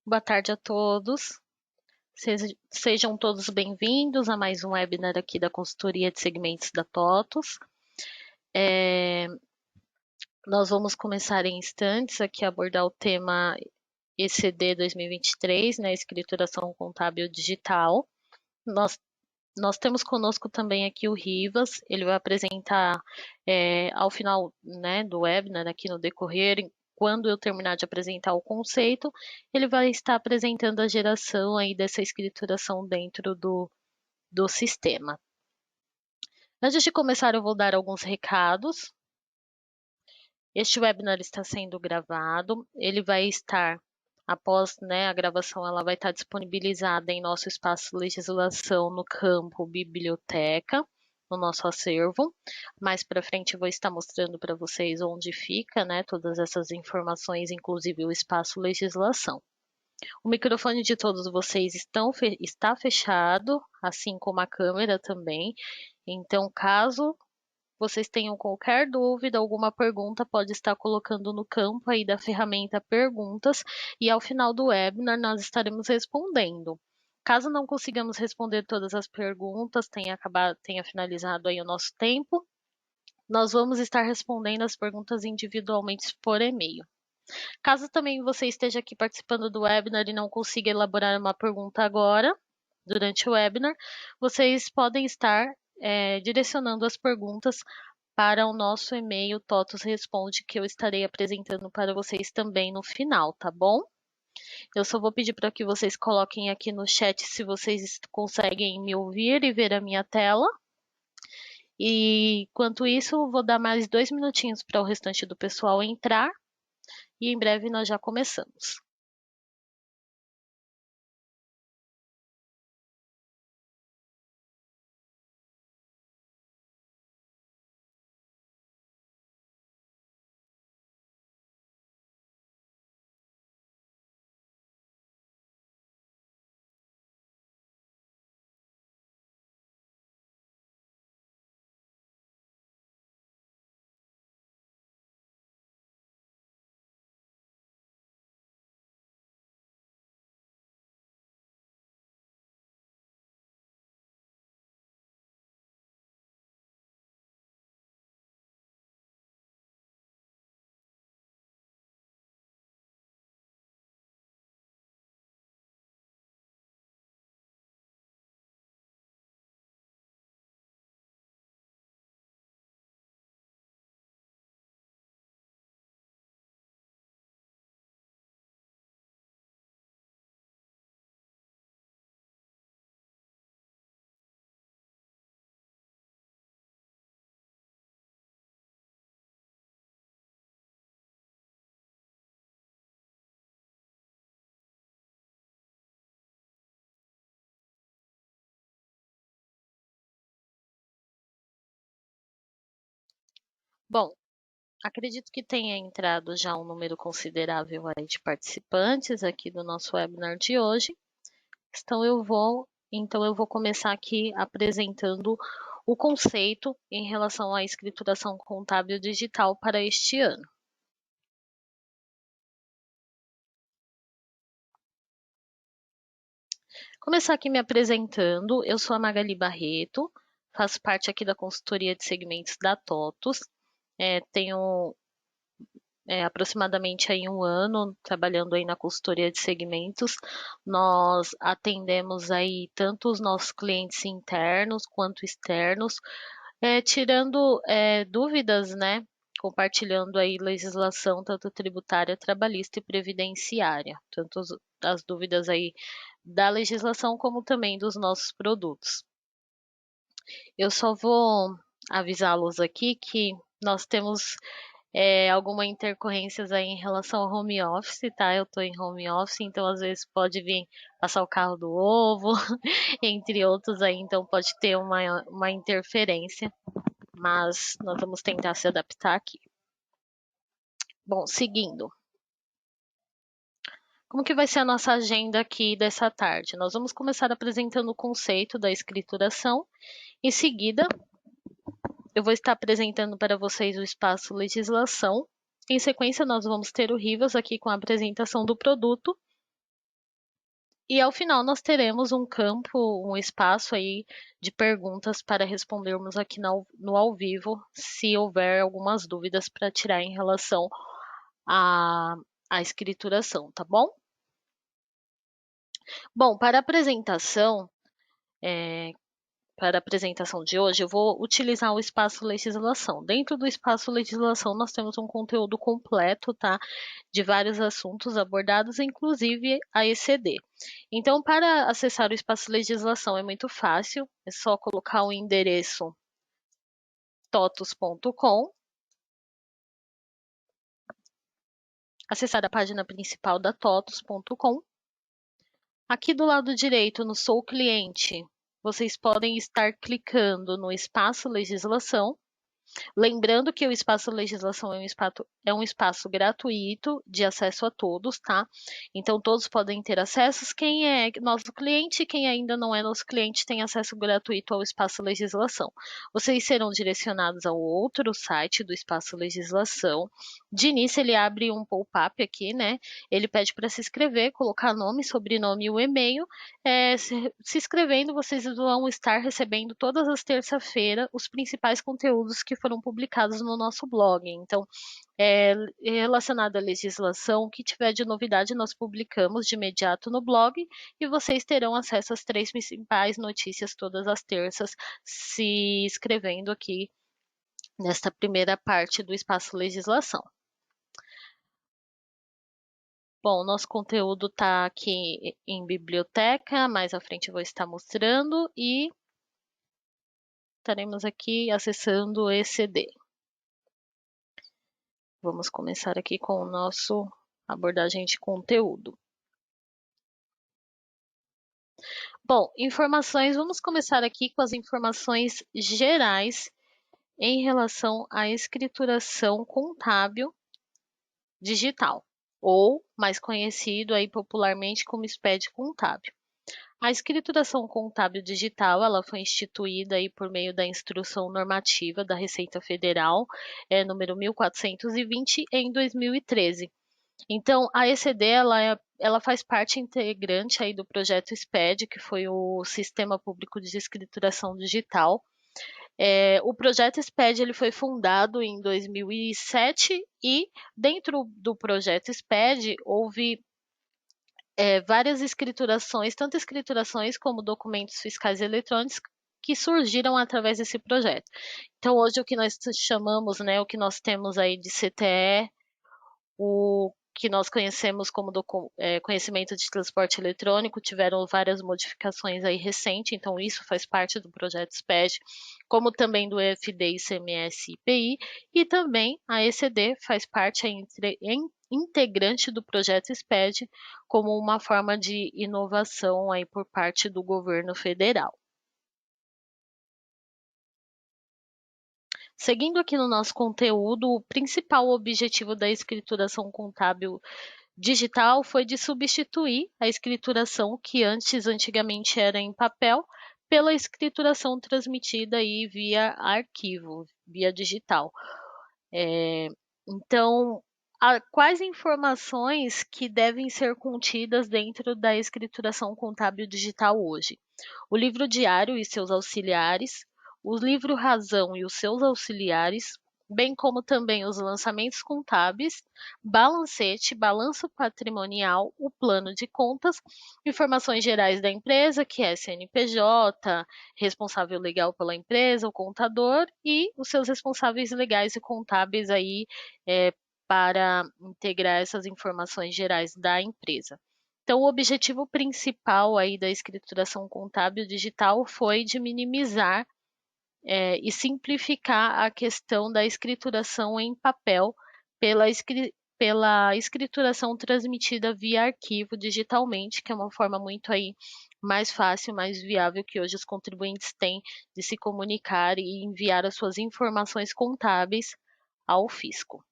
Boa tarde a todos. Sejam todos bem-vindos a mais um webinar aqui da consultoria de segmentos da TOTUS. Nós vamos começar em instantes aqui a abordar o tema ECD 2023, né, Escrituração Contábil Digital. Nós temos conosco também aqui o Rivas, ele vai apresentar ao final, né, do webinar, aqui no decorrer, quando eu terminar de apresentar o conceito, ele vai estar apresentando a geração aí dessa escrituração dentro do sistema. Antes de começar, eu vou dar alguns recados. Este webinar está sendo gravado, ele vai estar, após, né, a gravação, ela vai estar disponibilizada em nosso espaço legislação no campo biblioteca, no nosso acervo. Mais para frente eu vou estar mostrando para vocês onde fica, né, todas essas informações, inclusive o espaço legislação. O microfone de todos vocês está fechado, assim como a câmera também. Então, caso vocês tenham qualquer dúvida, alguma pergunta, pode estar colocando no campo aí da ferramenta perguntas e ao final do webinar nós estaremos respondendo. Caso não consigamos responder todas as perguntas, tenha finalizado aí o nosso tempo, nós vamos estar respondendo as perguntas individualmente por e-mail. Caso também você esteja aqui participando do webinar e não consiga elaborar uma pergunta agora, durante o webinar, vocês podem estar direcionando as perguntas para o nosso e-mail TOTUS Responde, que eu estarei apresentando para vocês também no final, tá bom? Eu só vou pedir para que vocês coloquem aqui no chat se vocês conseguem me ouvir e ver a minha tela. E, enquanto isso, vou dar mais 2 minutinhos para o restante do pessoal entrar e em breve nós já começamos. Bom, acredito que tenha entrado já um número considerável aí de participantes aqui do nosso webinar de hoje. Então eu vou começar aqui apresentando o conceito em relação à escrituração contábil digital para este ano. Começar aqui me apresentando, eu sou a Magali Barreto, faço parte aqui da consultoria de segmentos da TOTUS, tenho aproximadamente aí 1 ano trabalhando aí na consultoria de segmentos. Nós atendemos aí tanto os nossos clientes internos quanto externos, tirando dúvidas, né? Compartilhando aí legislação tanto tributária, trabalhista e previdenciária, tanto as dúvidas aí da legislação como também dos nossos produtos. Eu só vou avisá-los aqui que nós temos alguma intercorrências aí em relação ao home office, tá? Eu tô em home office, então às vezes pode vir passar o carro do ovo, entre outros aí, então pode ter uma interferência, mas nós vamos tentar se adaptar aqui. Bom, seguindo. Como que vai ser a nossa agenda aqui dessa tarde? Nós vamos começar apresentando o conceito da escrituração. Em seguida, eu vou estar apresentando para vocês o espaço legislação. Em sequência, nós vamos ter o Rivas aqui com a apresentação do produto. E ao final nós teremos um campo, um espaço aí de perguntas para respondermos aqui no ao vivo, se houver algumas dúvidas para tirar em relação à, à escrituração, tá bom? Bom, para a apresentação de hoje, eu vou utilizar o espaço legislação. Dentro do espaço legislação, nós temos um conteúdo completo, tá? De vários assuntos abordados, inclusive a ECD. Então, para acessar o espaço legislação é muito fácil, é só colocar o endereço totus.com, acessar a página principal da totus.com. Aqui do lado direito, no Sou Cliente, vocês podem estar clicando no espaço legislação. Lembrando que o espaço legislação é um espaço gratuito de acesso a todos, tá? Então todos podem ter acesso. Quem é nosso cliente, quem ainda não é nosso cliente, tem acesso gratuito ao espaço legislação. Vocês serão direcionados ao outro site do espaço legislação. De início ele abre um pop-up aqui, né? Ele pede para se inscrever, colocar nome, sobrenome e o e-mail. Se inscrevendo, vocês vão estar recebendo todas as terças-feiras os principais conteúdos que foram publicados no nosso blog. Então, relacionado à legislação, o que tiver de novidade nós publicamos de imediato no blog e vocês terão acesso às 3 principais notícias todas as terças, se inscrevendo aqui nesta primeira parte do espaço legislação. Bom, nosso conteúdo está aqui em biblioteca, mais à frente eu vou estar mostrando e estaremos aqui acessando o ECD. Vamos começar aqui com o nosso abordagem de conteúdo. Bom, informações, vamos começar aqui com as informações gerais em relação à escrituração contábil digital, ou mais conhecido aí popularmente como SPED contábil. A escrituração contábil digital, ela foi instituída aí por meio da Instrução Normativa da Receita Federal, número 1420, em 2013. Então, a ECD, ela faz parte integrante aí do projeto SPED, que foi o Sistema Público de Escrituração Digital. O projeto SPED ele foi fundado em 2007 e dentro do projeto SPED houve várias escriturações, tanto escriturações como documentos fiscais eletrônicos que surgiram através desse projeto. Então, hoje o que nós chamamos, né, o que nós temos aí de CTE, o que nós conhecemos como conhecimento de transporte eletrônico, tiveram várias modificações aí recentes, então isso faz parte do projeto SPED, como também do EFD, ICMS e IPI, e também a ECD faz parte integrante do projeto SPED como uma forma de inovação aí por parte do governo federal. Seguindo aqui no nosso conteúdo, o principal objetivo da escrituração contábil digital foi de substituir a escrituração que antigamente era em papel pela escrituração transmitida aí via arquivo, via digital. Então, quais informações que devem ser contidas dentro da escrituração contábil digital hoje? O livro diário e seus auxiliares, o livro razão e os seus auxiliares, bem como também os lançamentos contábeis, balancete, balanço patrimonial, o plano de contas, informações gerais da empresa, que é CNPJ, responsável legal pela empresa, o contador e os seus responsáveis legais e contábeis aí para integrar essas informações gerais da empresa. Então, o objetivo principal aí da escrituração contábil digital foi de minimizar e simplificar a questão da escrituração em papel pela escrituração transmitida via arquivo digitalmente, que é uma forma muito aí mais fácil, mais viável que hoje os contribuintes têm de se comunicar e enviar as suas informações contábeis ao fisco.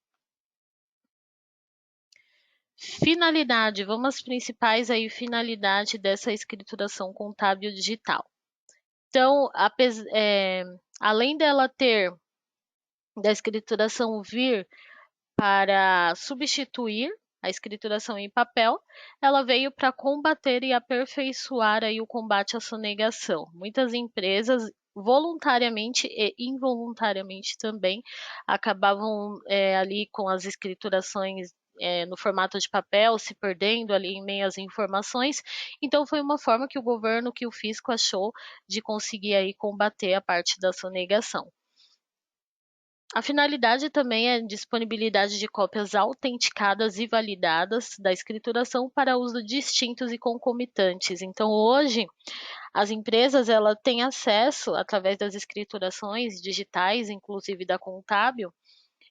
Finalidade, vamos às principais aí finalidades dessa escrituração contábil digital. Então, além da escrituração vir para substituir A escrituração em papel, ela veio para combater e aperfeiçoar aí o combate à sonegação. Muitas empresas voluntariamente e involuntariamente também acabavam ali com as escriturações no formato de papel, se perdendo ali em meio às informações. Então foi uma forma que o governo, que o fisco achou de conseguir aí combater a parte da sonegação. A finalidade também é a disponibilidade de cópias autenticadas e validadas da escrituração para uso distintos e concomitantes. Então, hoje, as empresas ela têm acesso, através das escriturações digitais, inclusive da Contábil,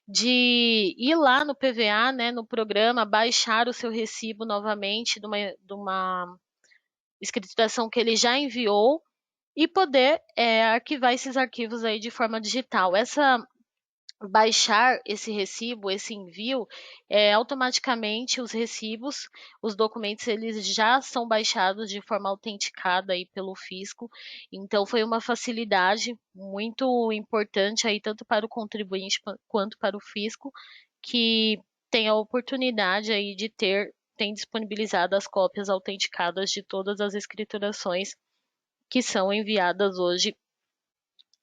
de ir lá no PVA, né, no programa, baixar o seu recibo novamente de uma escrituração que ele já enviou e poder arquivar esses arquivos aí de forma digital. Baixar esse recibo, esse envio, automaticamente os recibos, os documentos, eles já são baixados de forma autenticada aí pelo fisco. Então foi uma facilidade muito importante aí tanto para o contribuinte quanto para o fisco, que tem a oportunidade aí de tem disponibilizado as cópias autenticadas de todas as escriturações que são enviadas hoje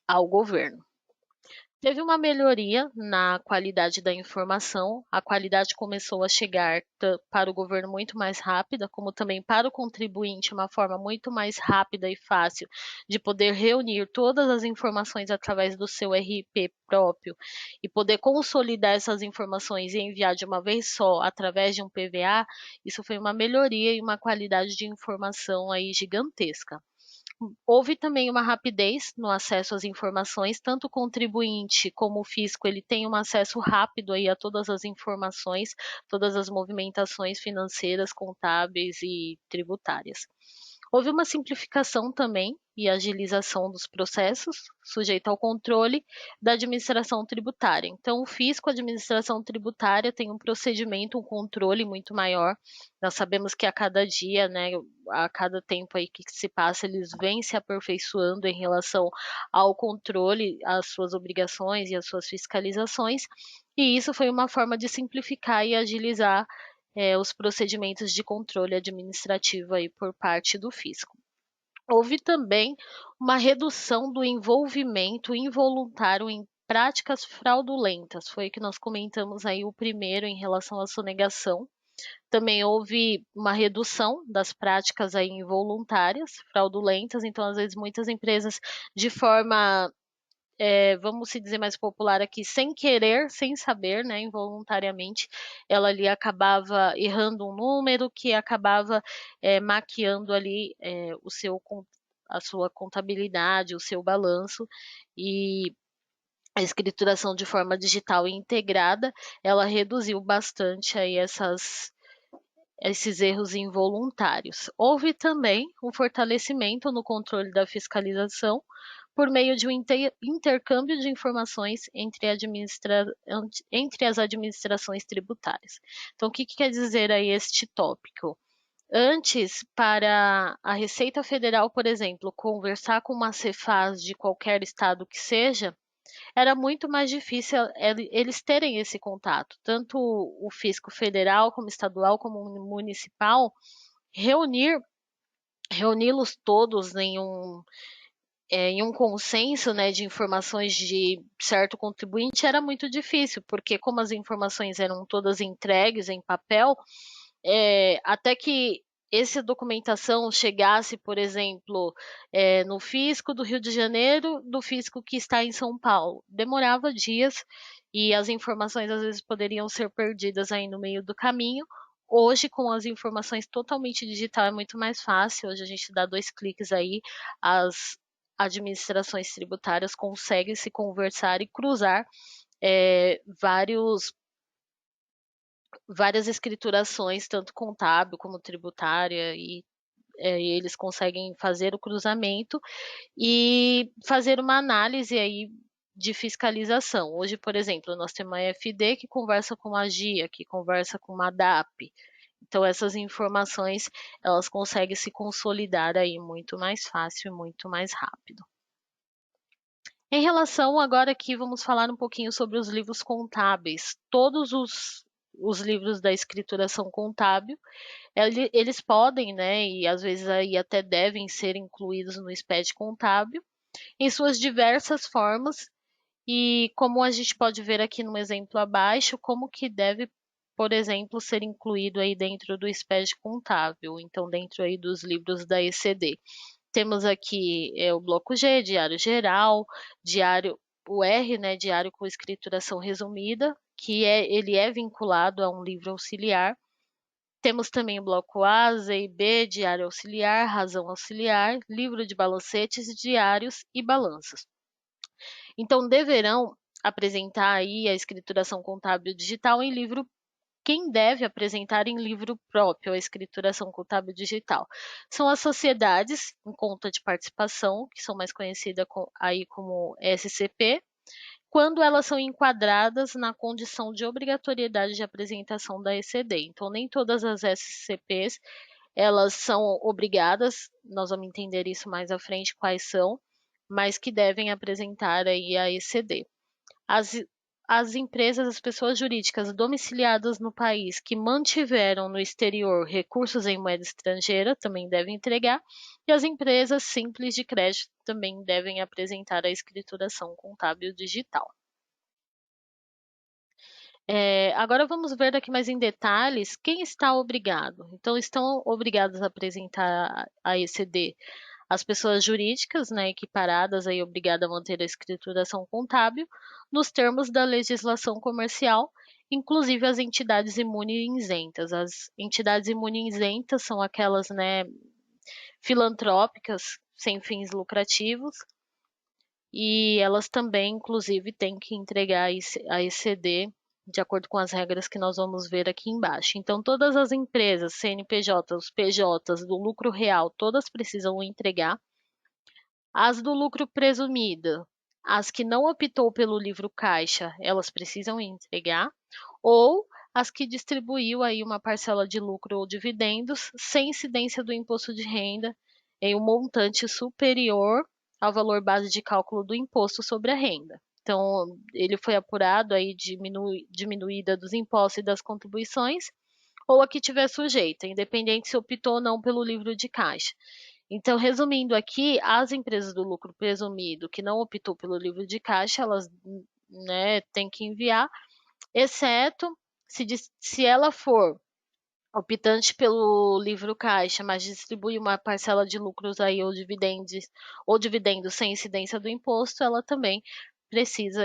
ao governo. Teve uma melhoria na qualidade da informação, a qualidade começou a chegar para o governo muito mais rápida, como também para o contribuinte, uma forma muito mais rápida e fácil de poder reunir todas as informações através do seu RP próprio e poder consolidar essas informações e enviar de uma vez só através de um PVA. Isso foi uma melhoria e uma qualidade de informação aí gigantesca. Houve também uma rapidez no acesso às informações, tanto o contribuinte como o fisco, ele tem um acesso rápido aí a todas as informações, todas as movimentações financeiras, contábeis e tributárias. Houve uma simplificação também e agilização dos processos, sujeito ao controle da administração tributária. Então, o fisco, a administração tributária, tem um procedimento, um controle muito maior. Nós sabemos que a cada dia, né, a cada tempo aí que se passa, eles vêm se aperfeiçoando em relação ao controle, às suas obrigações e às suas fiscalizações. E isso foi uma forma de simplificar e agilizar os procedimentos de controle administrativo aí por parte do fisco. Houve também uma redução do envolvimento involuntário em práticas fraudulentas. Foi o que nós comentamos aí o primeiro em relação à sonegação. Também houve uma redução das práticas aí involuntárias, fraudulentas. Então, às vezes, muitas empresas, de forma vamos se dizer mais popular aqui, sem querer, sem saber, né, involuntariamente, ela ali acabava errando um número que acabava maquiando ali a sua contabilidade, o seu balanço, e a escrituração de forma digital e integrada, ela reduziu bastante aí esses erros involuntários. Houve também um fortalecimento no controle da fiscalização por meio de um intercâmbio de informações entre as administrações tributárias. Então, o que quer dizer aí este tópico? Antes, para a Receita Federal, por exemplo, conversar com uma Cefaz de qualquer estado que seja, era muito mais difícil eles terem esse contato, tanto o fisco federal, como estadual, como municipal, reuni-los todos em um consenso, né, de informações de certo contribuinte era muito difícil, porque como as informações eram todas entregues em papel, até que essa documentação chegasse, por exemplo, no fisco do Rio de Janeiro, do fisco que está em São Paulo. Demorava dias e as informações às vezes poderiam ser perdidas aí no meio do caminho. Hoje, com as informações totalmente digital, é muito mais fácil. Hoje a gente dá 2 cliques aí, as administrações tributárias conseguem se conversar e cruzar várias escriturações, tanto contábil como tributária, e eles conseguem fazer o cruzamento e fazer uma análise aí de fiscalização. Hoje, por exemplo, nós temos a EFD que conversa com a GIA, que conversa com a DAP. Então, essas informações, elas conseguem se consolidar aí muito mais fácil e muito mais rápido. Em relação agora aqui, vamos falar um pouquinho sobre os livros contábeis. Todos os livros da escrituração contábil, eles podem, né, e às vezes aí até devem ser incluídos no SPED contábil, em suas diversas formas, e como a gente pode ver aqui no exemplo abaixo, como que deve, por exemplo, ser incluído aí dentro do SPED contábil, então dentro aí dos livros da ECD. Temos aqui o bloco G, diário geral, diário, o R, né, diário com escrituração resumida, que ele é vinculado a um livro auxiliar. Temos também o bloco A, Z e B, diário auxiliar, razão auxiliar, livro de balancetes, diários e balanças. Então, deverão apresentar aí a escrituração contábil digital em livro. Quem deve apresentar em livro próprio a escrituração contábil digital? São as sociedades em conta de participação, que são mais conhecidas aí como SCP, quando elas são enquadradas na condição de obrigatoriedade de apresentação da ECD. Então, nem todas as SCPs elas são obrigadas, nós vamos entender isso mais à frente quais são, mas que devem apresentar aí a ECD. As empresas, as pessoas jurídicas domiciliadas no país que mantiveram no exterior recursos em moeda estrangeira também devem entregar, e as empresas simples de crédito também devem apresentar a escrituração contábil digital. Agora vamos ver aqui mais em detalhes quem está obrigado. Então, estão obrigados a apresentar a ECD as pessoas jurídicas, né, equiparadas aí obrigadas a manter a escrituração contábil nos termos da legislação comercial, inclusive as entidades imunes-isentas. As entidades imunes-isentas são aquelas, né, filantrópicas sem fins lucrativos, e elas também, inclusive, têm que entregar a ECD de acordo com as regras que nós vamos ver aqui embaixo. Então, todas as empresas, CNPJ, os PJs do lucro real, todas precisam entregar. As do lucro presumido, as que não optou pelo livro caixa, elas precisam entregar, ou as que distribuiu aí uma parcela de lucro ou dividendos sem incidência do imposto de renda em um montante superior ao valor base de cálculo do imposto sobre a renda. Então, ele foi apurado aí diminuída dos impostos e das contribuições, ou a que tiver sujeita, independente se optou ou não pelo livro de caixa. Então, resumindo aqui, as empresas do lucro presumido que não optou pelo livro de caixa, elas, né, têm que enviar, exceto se ela for optante pelo livro caixa, mas distribui uma parcela de lucros aí ou dividendos sem incidência do imposto, ela também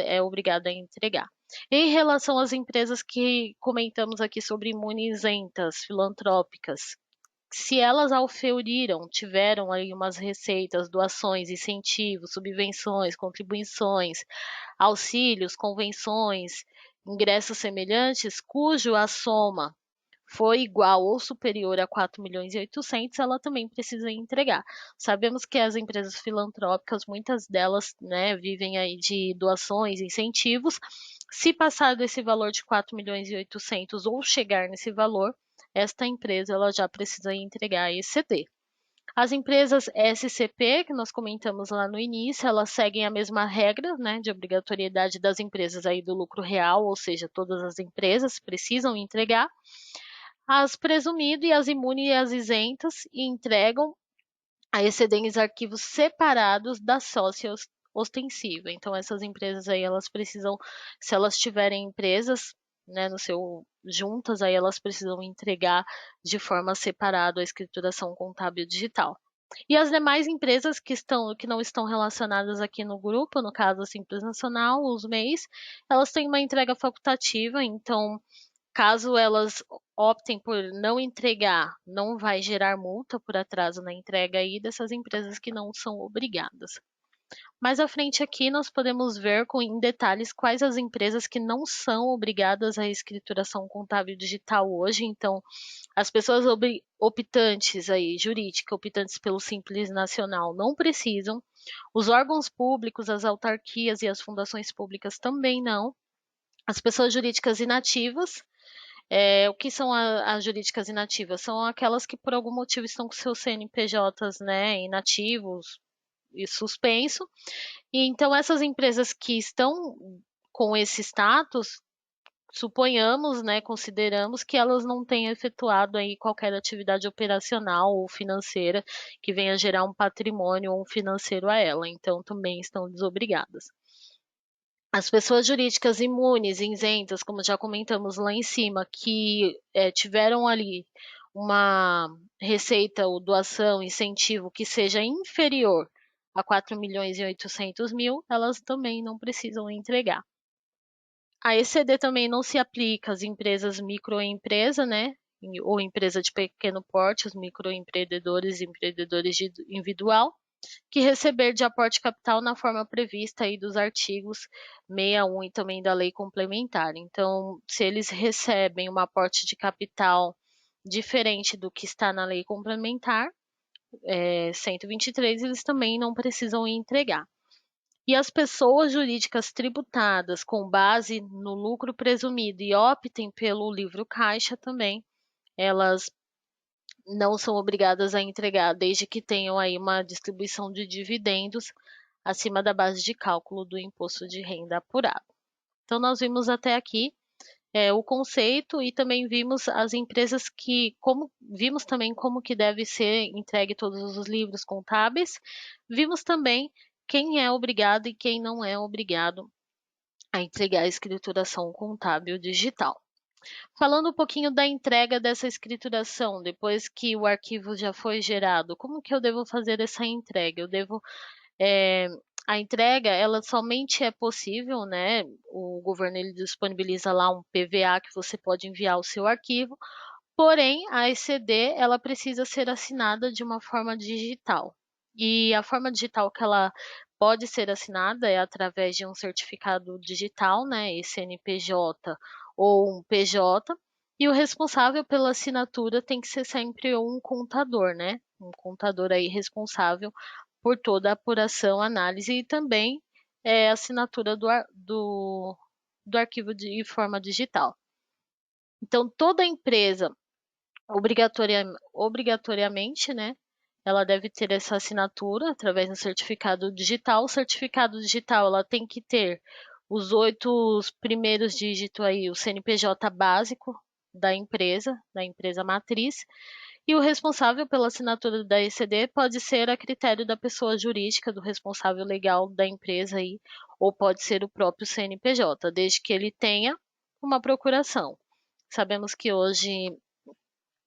é obrigada a entregar. Em relação às empresas que comentamos aqui sobre imunizentas, filantrópicas, se elas auferiram, tiveram aí umas receitas, doações, incentivos, subvenções, contribuições, auxílios, convenções, ingressos semelhantes, cujo a soma foi igual ou superior a 4.800.000, ela também precisa entregar. Sabemos que as empresas filantrópicas, muitas delas, né, vivem aí de doações, incentivos. Se passar desse valor de 4.800.000 ou chegar nesse valor, esta empresa ela já precisa entregar a ECD. As empresas SCP, que nós comentamos lá no início, elas seguem a mesma regra, né, de obrigatoriedade das empresas aí do lucro real, ou seja, todas as empresas precisam entregar. As presumido e as imunes e as isentas entregam a excedentes arquivos separados da sócia ostensiva. Então, essas empresas aí, elas precisam, se elas tiverem empresas, né, no seu juntas, aí elas precisam entregar de forma separada a escrituração contábil digital. E as demais empresas que não estão relacionadas aqui no grupo, no caso a Simples Nacional, os MEIs, elas têm uma entrega facultativa, então caso elas optem por não entregar, não vai gerar multa por atraso na entrega aí dessas empresas que não são obrigadas. Mais à frente aqui nós podemos ver em detalhes quais as empresas que não são obrigadas à escrituração contábil digital hoje. Então, as pessoas optantes aí, jurídica, optantes pelo Simples Nacional, não precisam. Os órgãos públicos, as autarquias e as fundações públicas também não. As pessoas jurídicas inativas, o que são as jurídicas inativas? São aquelas que por algum motivo estão com seus CNPJs, né, inativos e suspenso. E então essas empresas que estão com esse status suponhamos, né, consideramos que elas não tenham efetuado aí qualquer atividade operacional ou financeira que venha gerar um patrimônio ou um financeiro a ela, então também estão desobrigadas. As pessoas jurídicas imunes, isentas, como já comentamos lá em cima, que tiveram ali uma receita ou doação, incentivo que seja inferior a 4.800.000, elas também não precisam entregar. A ECD também não se aplica às empresas microempresa, né? Ou empresa de pequeno porte, os microempreendedores e empreendedores individual, que receber de aporte capital na forma prevista aí dos artigos 61 e também da lei complementar. Então, se eles recebem um aporte de capital diferente do que está na lei complementar, 123, eles também não precisam entregar. E as pessoas jurídicas tributadas com base no lucro presumido e optem pelo livro caixa também, elas não são obrigadas a entregar, desde que tenham aí uma distribuição de dividendos acima da base de cálculo do imposto de renda apurado. Então, nós vimos até aqui o conceito e também vimos as empresas vimos também como que deve ser entregue todos os livros contábeis, vimos também quem é obrigado e quem não é obrigado a entregar a escrituração contábil digital. Falando um pouquinho da entrega dessa escrituração, depois que o arquivo já foi gerado, como que eu devo fazer essa entrega? A entrega, ela somente é possível, né? O governo ele disponibiliza lá um PVA que você pode enviar o seu arquivo, porém a ECD ela precisa ser assinada de uma forma digital. E a forma digital que ela pode ser assinada é através de um certificado digital, né, CNPJ ou um PJ, e o responsável pela assinatura tem que ser sempre um contador, né? Um contador aí responsável por toda a apuração, análise e também assinatura do arquivo de forma digital. Então, toda empresa, obrigatoriamente, né, ela deve ter essa assinatura através do certificado digital. O certificado digital, ela tem que ter os 8 primeiros dígitos aí, o CNPJ básico da empresa matriz, e o responsável pela assinatura da ECD pode ser a critério da pessoa jurídica, do responsável legal da empresa aí, ou pode ser o próprio CNPJ, desde que ele tenha uma procuração. Sabemos que hoje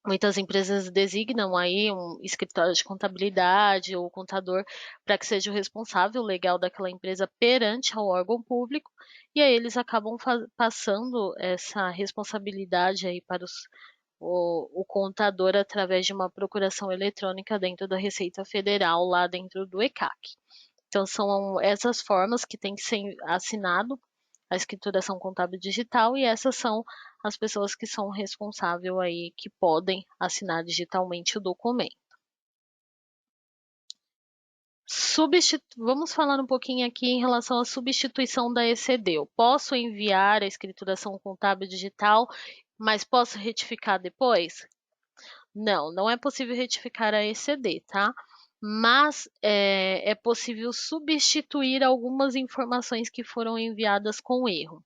muitas empresas designam aí um escritório de contabilidade ou contador para que seja o responsável legal daquela empresa perante ao órgão público, e aí eles acabam passando essa responsabilidade aí para o contador através de uma procuração eletrônica dentro da Receita Federal, lá dentro do ECAC. Então, são essas formas que tem que ser assinado a escrituração contábil digital, e essas são as pessoas que são responsáveis aí, que podem assinar digitalmente o documento. Vamos falar um pouquinho aqui em relação à substituição da ECD. Eu posso enviar a escrituração contábil digital, mas posso retificar depois? Não, não é possível retificar a ECD, tá? Mas é possível substituir algumas informações que foram enviadas com erro.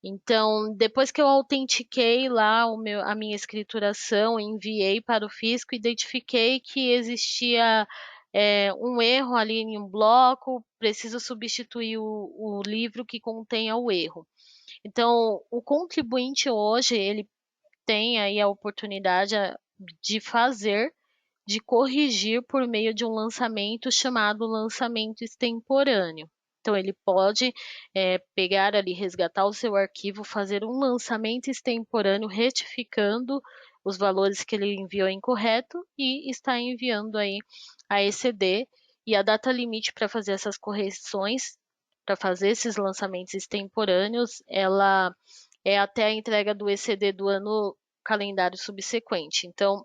Então, depois que eu autentiquei lá a minha escrituração, enviei para o fisco, identifiquei que existia um erro ali em um bloco, preciso substituir o livro que contenha o erro. Então, o contribuinte hoje, ele tem aí a oportunidade de corrigir por meio de um lançamento chamado lançamento extemporâneo. Então, ele pode pegar ali, resgatar o seu arquivo, fazer um lançamento extemporâneo, retificando os valores que ele enviou incorreto e está enviando aí a ECD. E a data limite para fazer essas correções, para fazer esses lançamentos extemporâneos, ela é até a entrega do ECD do ano calendário subsequente. Então,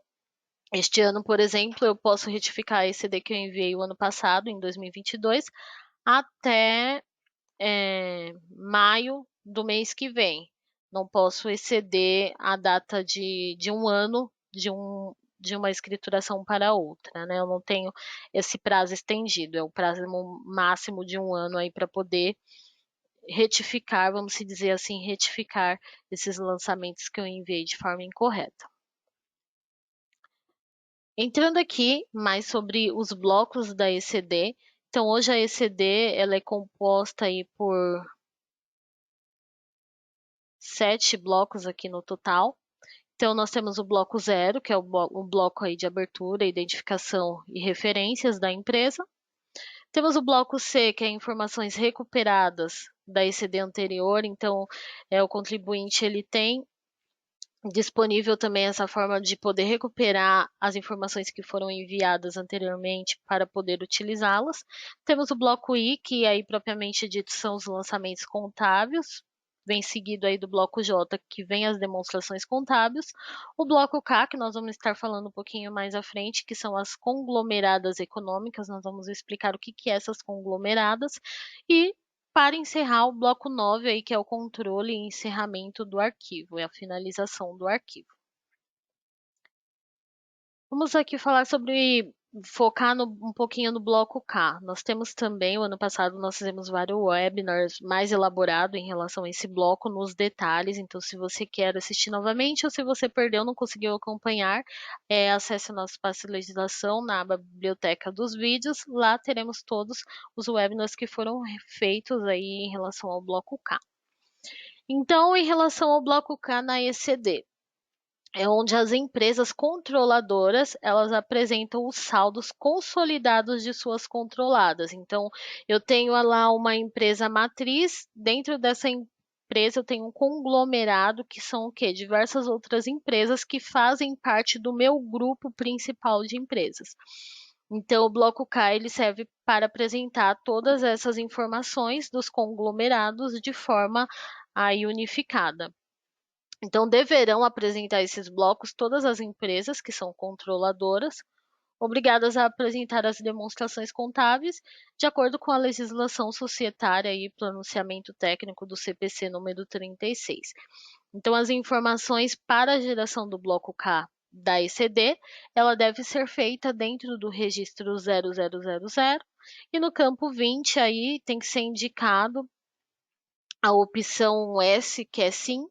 este ano, por exemplo, eu posso retificar a ECD que eu enviei o ano passado, em 2022, até maio do mês que vem. Não posso exceder a data de um ano de uma escrituração para outra, né? Eu não tenho esse prazo estendido, é o prazo máximo de um ano aí para poder retificar, vamos dizer assim, retificar esses lançamentos que eu enviei de forma incorreta. Entrando aqui mais sobre os blocos da ECD. Então, hoje a ECD ela é composta aí por 7 blocos aqui no total. Então, nós temos o bloco 0, que é o bloco aí de abertura, identificação e referências da empresa. Temos o bloco C, que é informações recuperadas da ECD anterior. Então, o contribuinte ele tem disponível também essa forma de poder recuperar as informações que foram enviadas anteriormente para poder utilizá-las. Temos o bloco I, que aí propriamente dito são os lançamentos contábeis, vem seguido aí do bloco J, que vem as demonstrações contábeis. O bloco K, que nós vamos estar falando um pouquinho mais à frente, que são as conglomeradas econômicas, nós vamos explicar o que é essas conglomeradas. E para encerrar o bloco 9 aí, que é o controle e encerramento do arquivo, é a finalização do arquivo. Vamos aqui falar sobre, focar um pouquinho no bloco K. Nós temos também, o ano passado nós fizemos vários webinars mais elaborados em relação a esse bloco, nos detalhes. Então, se você quer assistir novamente ou se você perdeu, não conseguiu acompanhar, acesse o nosso espaço de legislação na aba Biblioteca dos Vídeos. Lá teremos todos os webinars que foram feitos aí em relação ao bloco K. Então, em relação ao bloco K na ECD, é onde as empresas controladoras elas apresentam os saldos consolidados de suas controladas. Então, eu tenho lá uma empresa matriz, dentro dessa empresa eu tenho um conglomerado que são o quê? Diversas outras empresas que fazem parte do meu grupo principal de empresas. Então, o bloco K ele serve para apresentar todas essas informações dos conglomerados de forma aí unificada. Então, deverão apresentar esses blocos todas as empresas que são controladoras, obrigadas a apresentar as demonstrações contábeis de acordo com a legislação societária e pronunciamento técnico do CPC número 36. Então, as informações para a geração do bloco K da ECD, ela deve ser feita dentro do registro 0000 e no campo 20 aí tem que ser indicado a opção S, que é sim.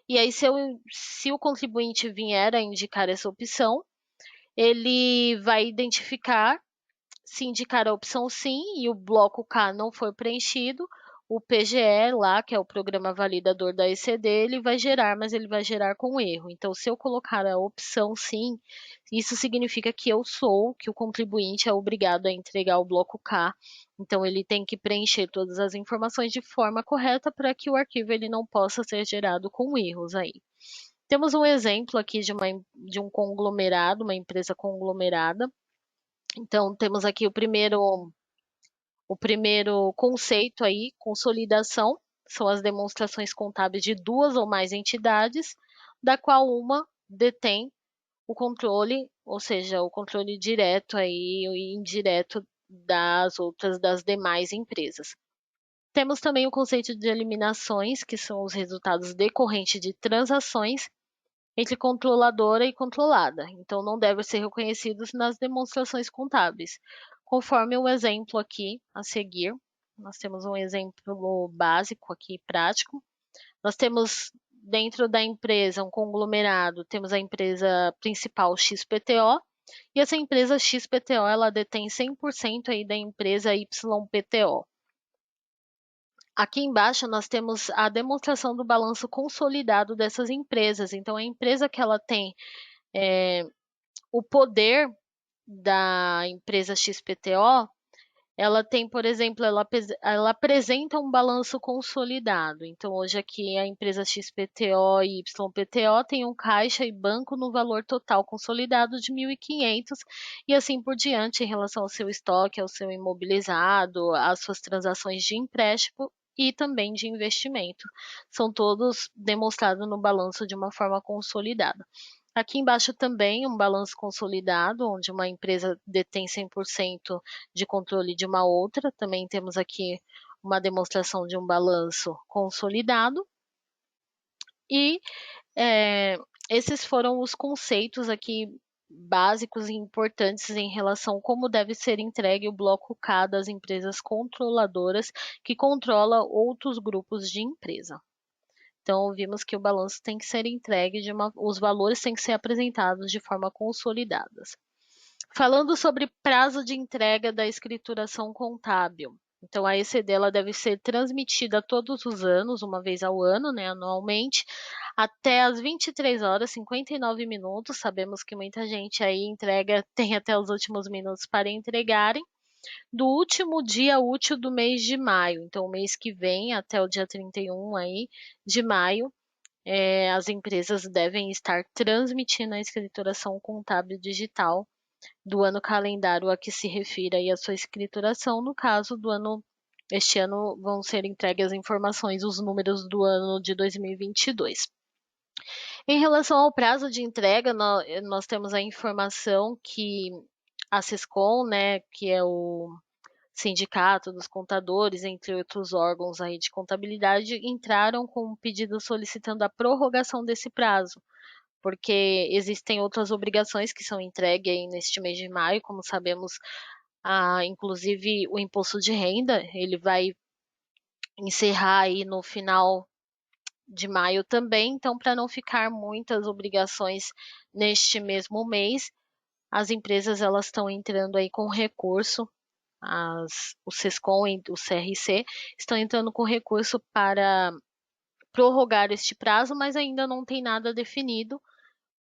E aí, se o contribuinte vier a indicar essa opção, ele vai identificar, se indicar a opção sim e o bloco K não for preenchido, o PGE lá, que é o Programa Validador da ECD, ele vai gerar, mas ele vai gerar com erro. Então, se eu colocar a opção sim, isso significa que que o contribuinte é obrigado a entregar o bloco K. Então, ele tem que preencher todas as informações de forma correta para que o arquivo ele não possa ser gerado com erros aí. Temos um exemplo aqui de um conglomerado, uma empresa conglomerada. Então, temos aqui o primeiro conceito aí, consolidação, são as demonstrações contábeis de duas ou mais entidades, da qual uma detém o controle, ou seja, o controle direto aí e indireto das demais empresas. Temos também o conceito de eliminações, que são os resultados decorrentes de transações entre controladora e controlada, então não devem ser reconhecidos nas demonstrações contábeis. Conforme o exemplo aqui a seguir, nós temos um exemplo básico aqui, prático. Nós temos dentro da empresa um conglomerado, temos a empresa principal XPTO, e essa empresa XPTO ela detém 100% aí da empresa YPTO. Aqui embaixo nós temos a demonstração do balanço consolidado dessas empresas. Então, a empresa que ela tem o poder da empresa XPTO, ela tem, por exemplo, ela apresenta um balanço consolidado. Então, hoje aqui a empresa XPTO e YPTO tem um caixa e banco no valor total consolidado de 1.500 e assim por diante em relação ao seu estoque, ao seu imobilizado, às suas transações de empréstimo e também de investimento. São todos demonstrados no balanço de uma forma consolidada. Aqui embaixo também um balanço consolidado, onde uma empresa detém 100% de controle de uma outra. Também temos aqui uma demonstração de um balanço consolidado. E esses foram os conceitos aqui básicos e importantes em relação a como deve ser entregue o bloco K das empresas controladoras que controla outros grupos de empresa. Então, vimos que o balanço tem que ser entregue os valores têm que ser apresentados de forma consolidada. Falando sobre prazo de entrega da escrituração contábil. Então, a ECD ela deve ser transmitida todos os anos, uma vez ao ano, né, anualmente, até às 23 horas e 59 minutos. Sabemos que muita gente aí entrega, tem até os últimos minutos para entregarem, do último dia útil do mês de maio. Então, o mês que vem, até o dia 31 aí de maio, as empresas devem estar transmitindo a escrituração contábil digital do ano calendário a que se refira aí a sua escrituração. No caso do ano, este ano vão ser entregues as informações, os números do ano de 2022. Em relação ao prazo de entrega, nós temos a informação que a Sescom, né, que é o Sindicato dos Contadores, entre outros órgãos aí de contabilidade, entraram com um pedido solicitando a prorrogação desse prazo, porque existem outras obrigações que são entregues aí neste mês de maio, como sabemos, inclusive o imposto de renda, ele vai encerrar aí no final de maio também, então para não ficar muitas obrigações neste mesmo mês, as empresas elas estão entrando aí com recurso, o Sescom e o CRC estão entrando com recurso para prorrogar este prazo, mas ainda não tem nada definido.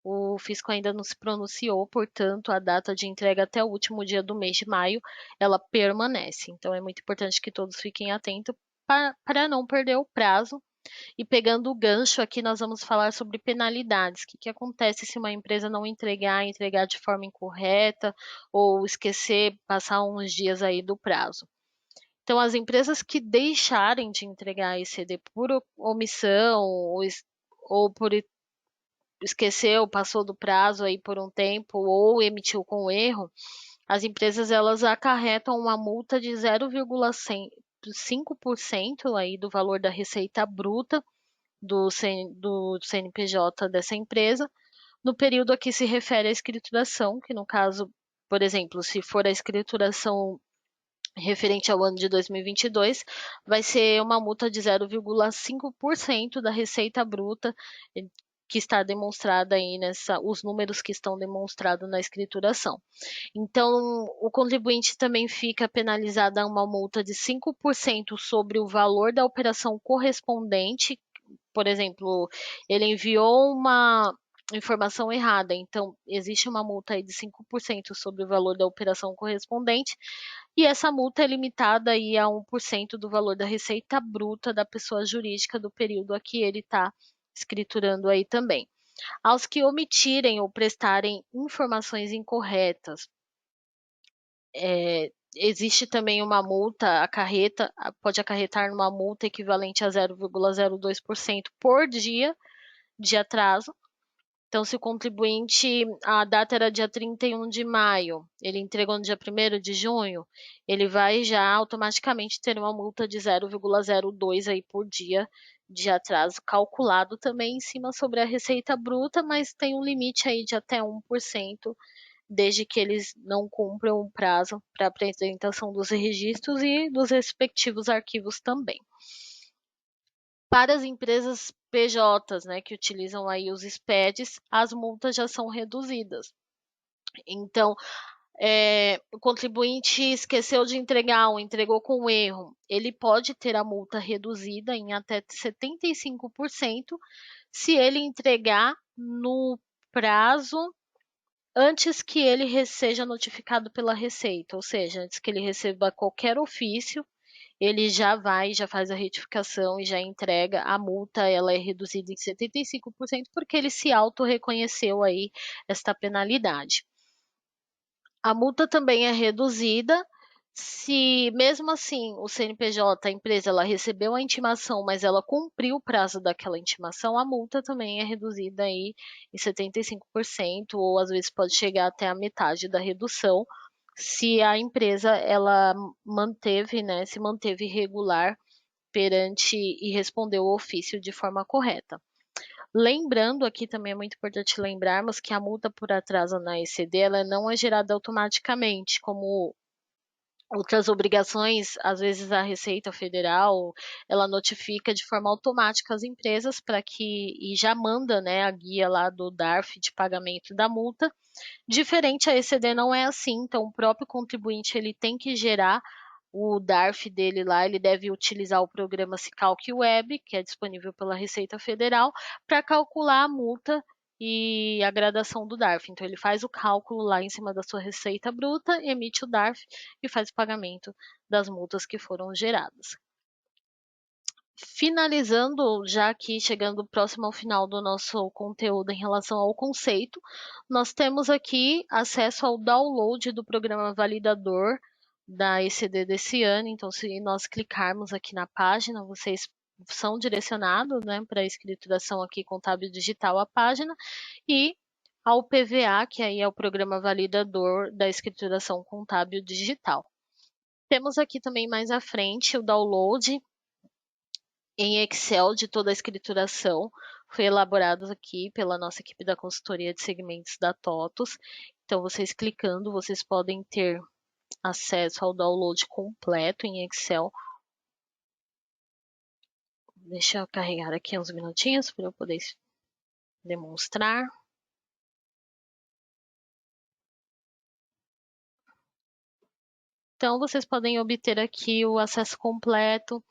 O fisco ainda não se pronunciou, portanto, a data de entrega até o último dia do mês de maio, ela permanece. Então, é muito importante que todos fiquem atentos para não perder o prazo. E pegando o gancho aqui, nós vamos falar sobre penalidades. O que acontece se uma empresa não entregar de forma incorreta ou esquecer, passar uns dias aí do prazo. Então, as empresas que deixarem de entregar a ECD por omissão ou por esqueceu, passou do prazo aí por um tempo ou emitiu com erro, as empresas elas acarretam uma multa de 0,5% aí do valor da receita bruta do CNPJ dessa empresa, no período a que se refere à escrituração, que no caso, por exemplo, se for a escrituração referente ao ano de 2022, vai ser uma multa de 0,5% da receita bruta que está demonstrada aí os números que estão demonstrados na escrituração. Então, o contribuinte também fica penalizado a uma multa de 5% sobre o valor da operação correspondente. Por exemplo, ele enviou uma informação errada, então existe uma multa aí de 5% sobre o valor da operação correspondente, e essa multa é limitada aí a 1% do valor da receita bruta da pessoa jurídica do período a que ele está escriturando aí também. Aos que omitirem ou prestarem informações incorretas, existe também uma multa, pode acarretar numa multa equivalente a 0,02% por dia de atraso. Então, se o contribuinte, a data era dia 31 de maio, ele entregou no dia 1º de junho, ele vai já automaticamente ter uma multa de 0,02 aí por dia de atraso, calculado também em cima sobre a receita bruta, mas tem um limite aí de até 1%, desde que eles não cumpram o prazo para apresentação dos registros e dos respectivos arquivos também. Para as empresas PJs, né, que utilizam aí os SPEDs, as multas já são reduzidas. Então, o contribuinte esqueceu de entregar ou entregou com erro, ele pode ter a multa reduzida em até 75% se ele entregar no prazo antes que ele seja notificado pela Receita, ou seja, antes que ele receba qualquer ofício, ele já faz a retificação e já entrega. A multa ela é reduzida em 75% porque ele se auto-reconheceu aí esta penalidade. A multa também é reduzida se, mesmo assim, o CNPJ, a empresa, ela recebeu a intimação, mas ela cumpriu o prazo daquela intimação, a multa também é reduzida aí em 75%, ou às vezes pode chegar até a metade da redução, se a empresa ela se manteve regular perante e respondeu o ofício de forma correta. Lembrando aqui também é muito importante lembrarmos que a multa por atraso na ECD ela não é gerada automaticamente, como outras obrigações, às vezes a Receita Federal, ela notifica de forma automática as empresas para que e já manda, né, a guia lá do DARF de pagamento da multa. Diferente a ECD não é assim, então o próprio contribuinte ele tem que gerar o DARF dele lá, ele deve utilizar o programa Sicalc Web, que é disponível pela Receita Federal, para calcular a multa e a gradação do DARF. Então ele faz o cálculo lá em cima da sua receita bruta, emite o DARF e faz o pagamento das multas que foram geradas. Finalizando, já aqui chegando próximo ao final do nosso conteúdo em relação ao conceito, nós temos aqui acesso ao download do programa validador da ECD desse ano. Então, se nós clicarmos aqui na página, vocês são direcionados, né, para a escrituração aqui contábil digital a página e ao PVA, que aí é o programa validador da escrituração contábil digital. Temos aqui também mais à frente o download em Excel de toda a escrituração. Foi elaborado aqui pela nossa equipe da consultoria de segmentos da TOTUS. Então, vocês clicando, vocês podem ter acesso ao download completo em Excel. Deixa eu carregar aqui uns minutinhos para eu poder demonstrar. Então, vocês podem obter aqui o acesso completo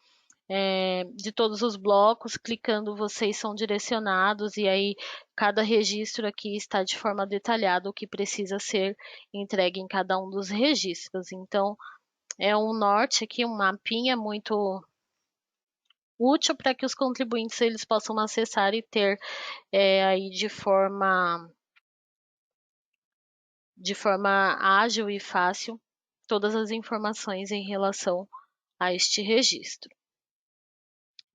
de todos os blocos. Clicando, vocês são direcionados e aí cada registro aqui está de forma detalhada o que precisa ser entregue em cada um dos registros. Então, é um norte aqui, um mapinha muito útil para que os contribuintes eles possam acessar e ter aí de forma ágil e fácil todas as informações em relação a este registro.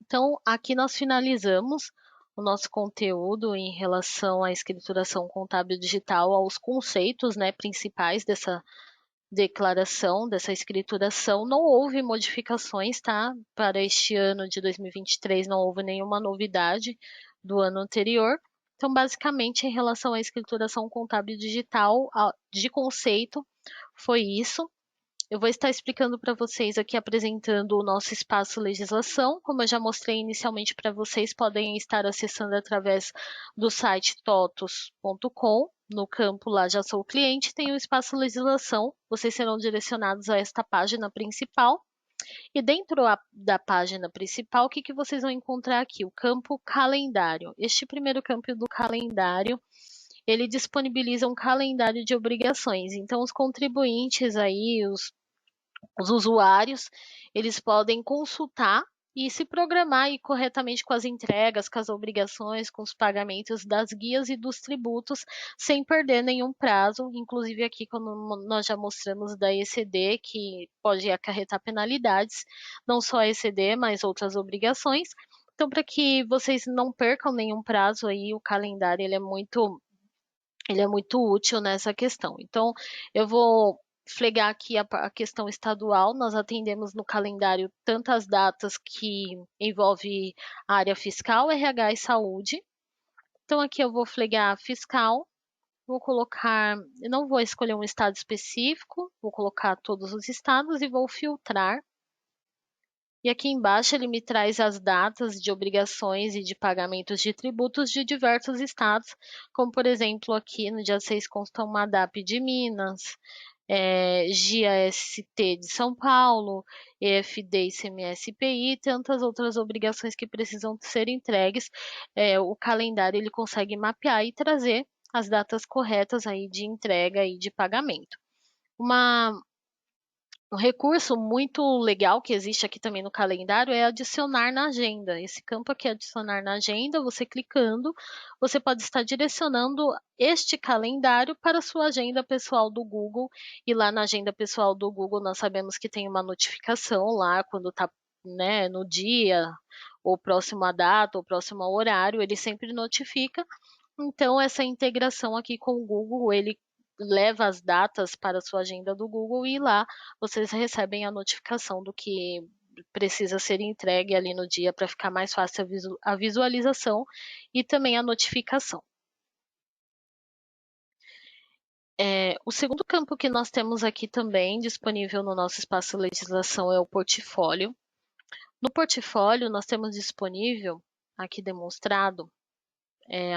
Então, aqui nós finalizamos o nosso conteúdo em relação à escrituração contábil digital, aos conceitos, né, principais dessa declaração, dessa escrituração. Não houve modificações, tá? Para este ano de 2023 não houve nenhuma novidade do ano anterior. Então, basicamente, em relação à escrituração contábil digital, de conceito, foi isso. Eu vou estar explicando para vocês aqui, apresentando o nosso espaço legislação. Como eu já mostrei inicialmente para vocês, podem estar acessando através do site totus.com. No campo lá já sou cliente, tem o espaço legislação. Vocês serão direcionados a esta página principal. E dentro da página principal, o que vocês vão encontrar aqui? O campo calendário. Este primeiro campo do calendário, ele disponibiliza um calendário de obrigações. Então, os contribuintes aí, os usuários, eles podem consultar e se programar aí corretamente com as entregas, com as obrigações, com os pagamentos das guias e dos tributos, sem perder nenhum prazo. Inclusive aqui, como nós já mostramos da ECD, que pode acarretar penalidades, não só a ECD, mas outras obrigações. Então, para que vocês não percam nenhum prazo aí, o calendário ele é muito útil nessa questão. Então, eu vou flegar aqui a questão estadual. Nós atendemos no calendário tantas datas que envolve a área fiscal, RH e saúde. Então, aqui eu vou flegar fiscal. Vou colocar, eu não vou escolher um estado específico, vou colocar todos os estados e vou filtrar. E aqui embaixo ele me traz as datas de obrigações e de pagamentos de tributos de diversos estados, como por exemplo aqui no dia 6 consta uma DAP de Minas, GAST de São Paulo, EFD, ICMS, IPI e tantas outras obrigações que precisam ser entregues. O calendário ele consegue mapear e trazer as datas corretas aí de entrega e de pagamento. Um recurso muito legal que existe aqui também no calendário é adicionar na agenda. Esse campo aqui, adicionar na agenda, você clicando, você pode estar direcionando este calendário para a sua agenda pessoal do Google. E lá na agenda pessoal do Google, nós sabemos que tem uma notificação lá quando está, né, no dia, ou próximo à data, ou próximo ao horário, ele sempre notifica. Então, essa integração aqui com o Google, ele leva as datas para a sua agenda do Google e lá vocês recebem a notificação do que precisa ser entregue ali no dia para ficar mais fácil a visualização e também a notificação. O segundo campo que nós temos aqui também disponível no nosso espaço legislação é o portfólio. No portfólio, nós temos disponível, aqui demonstrado,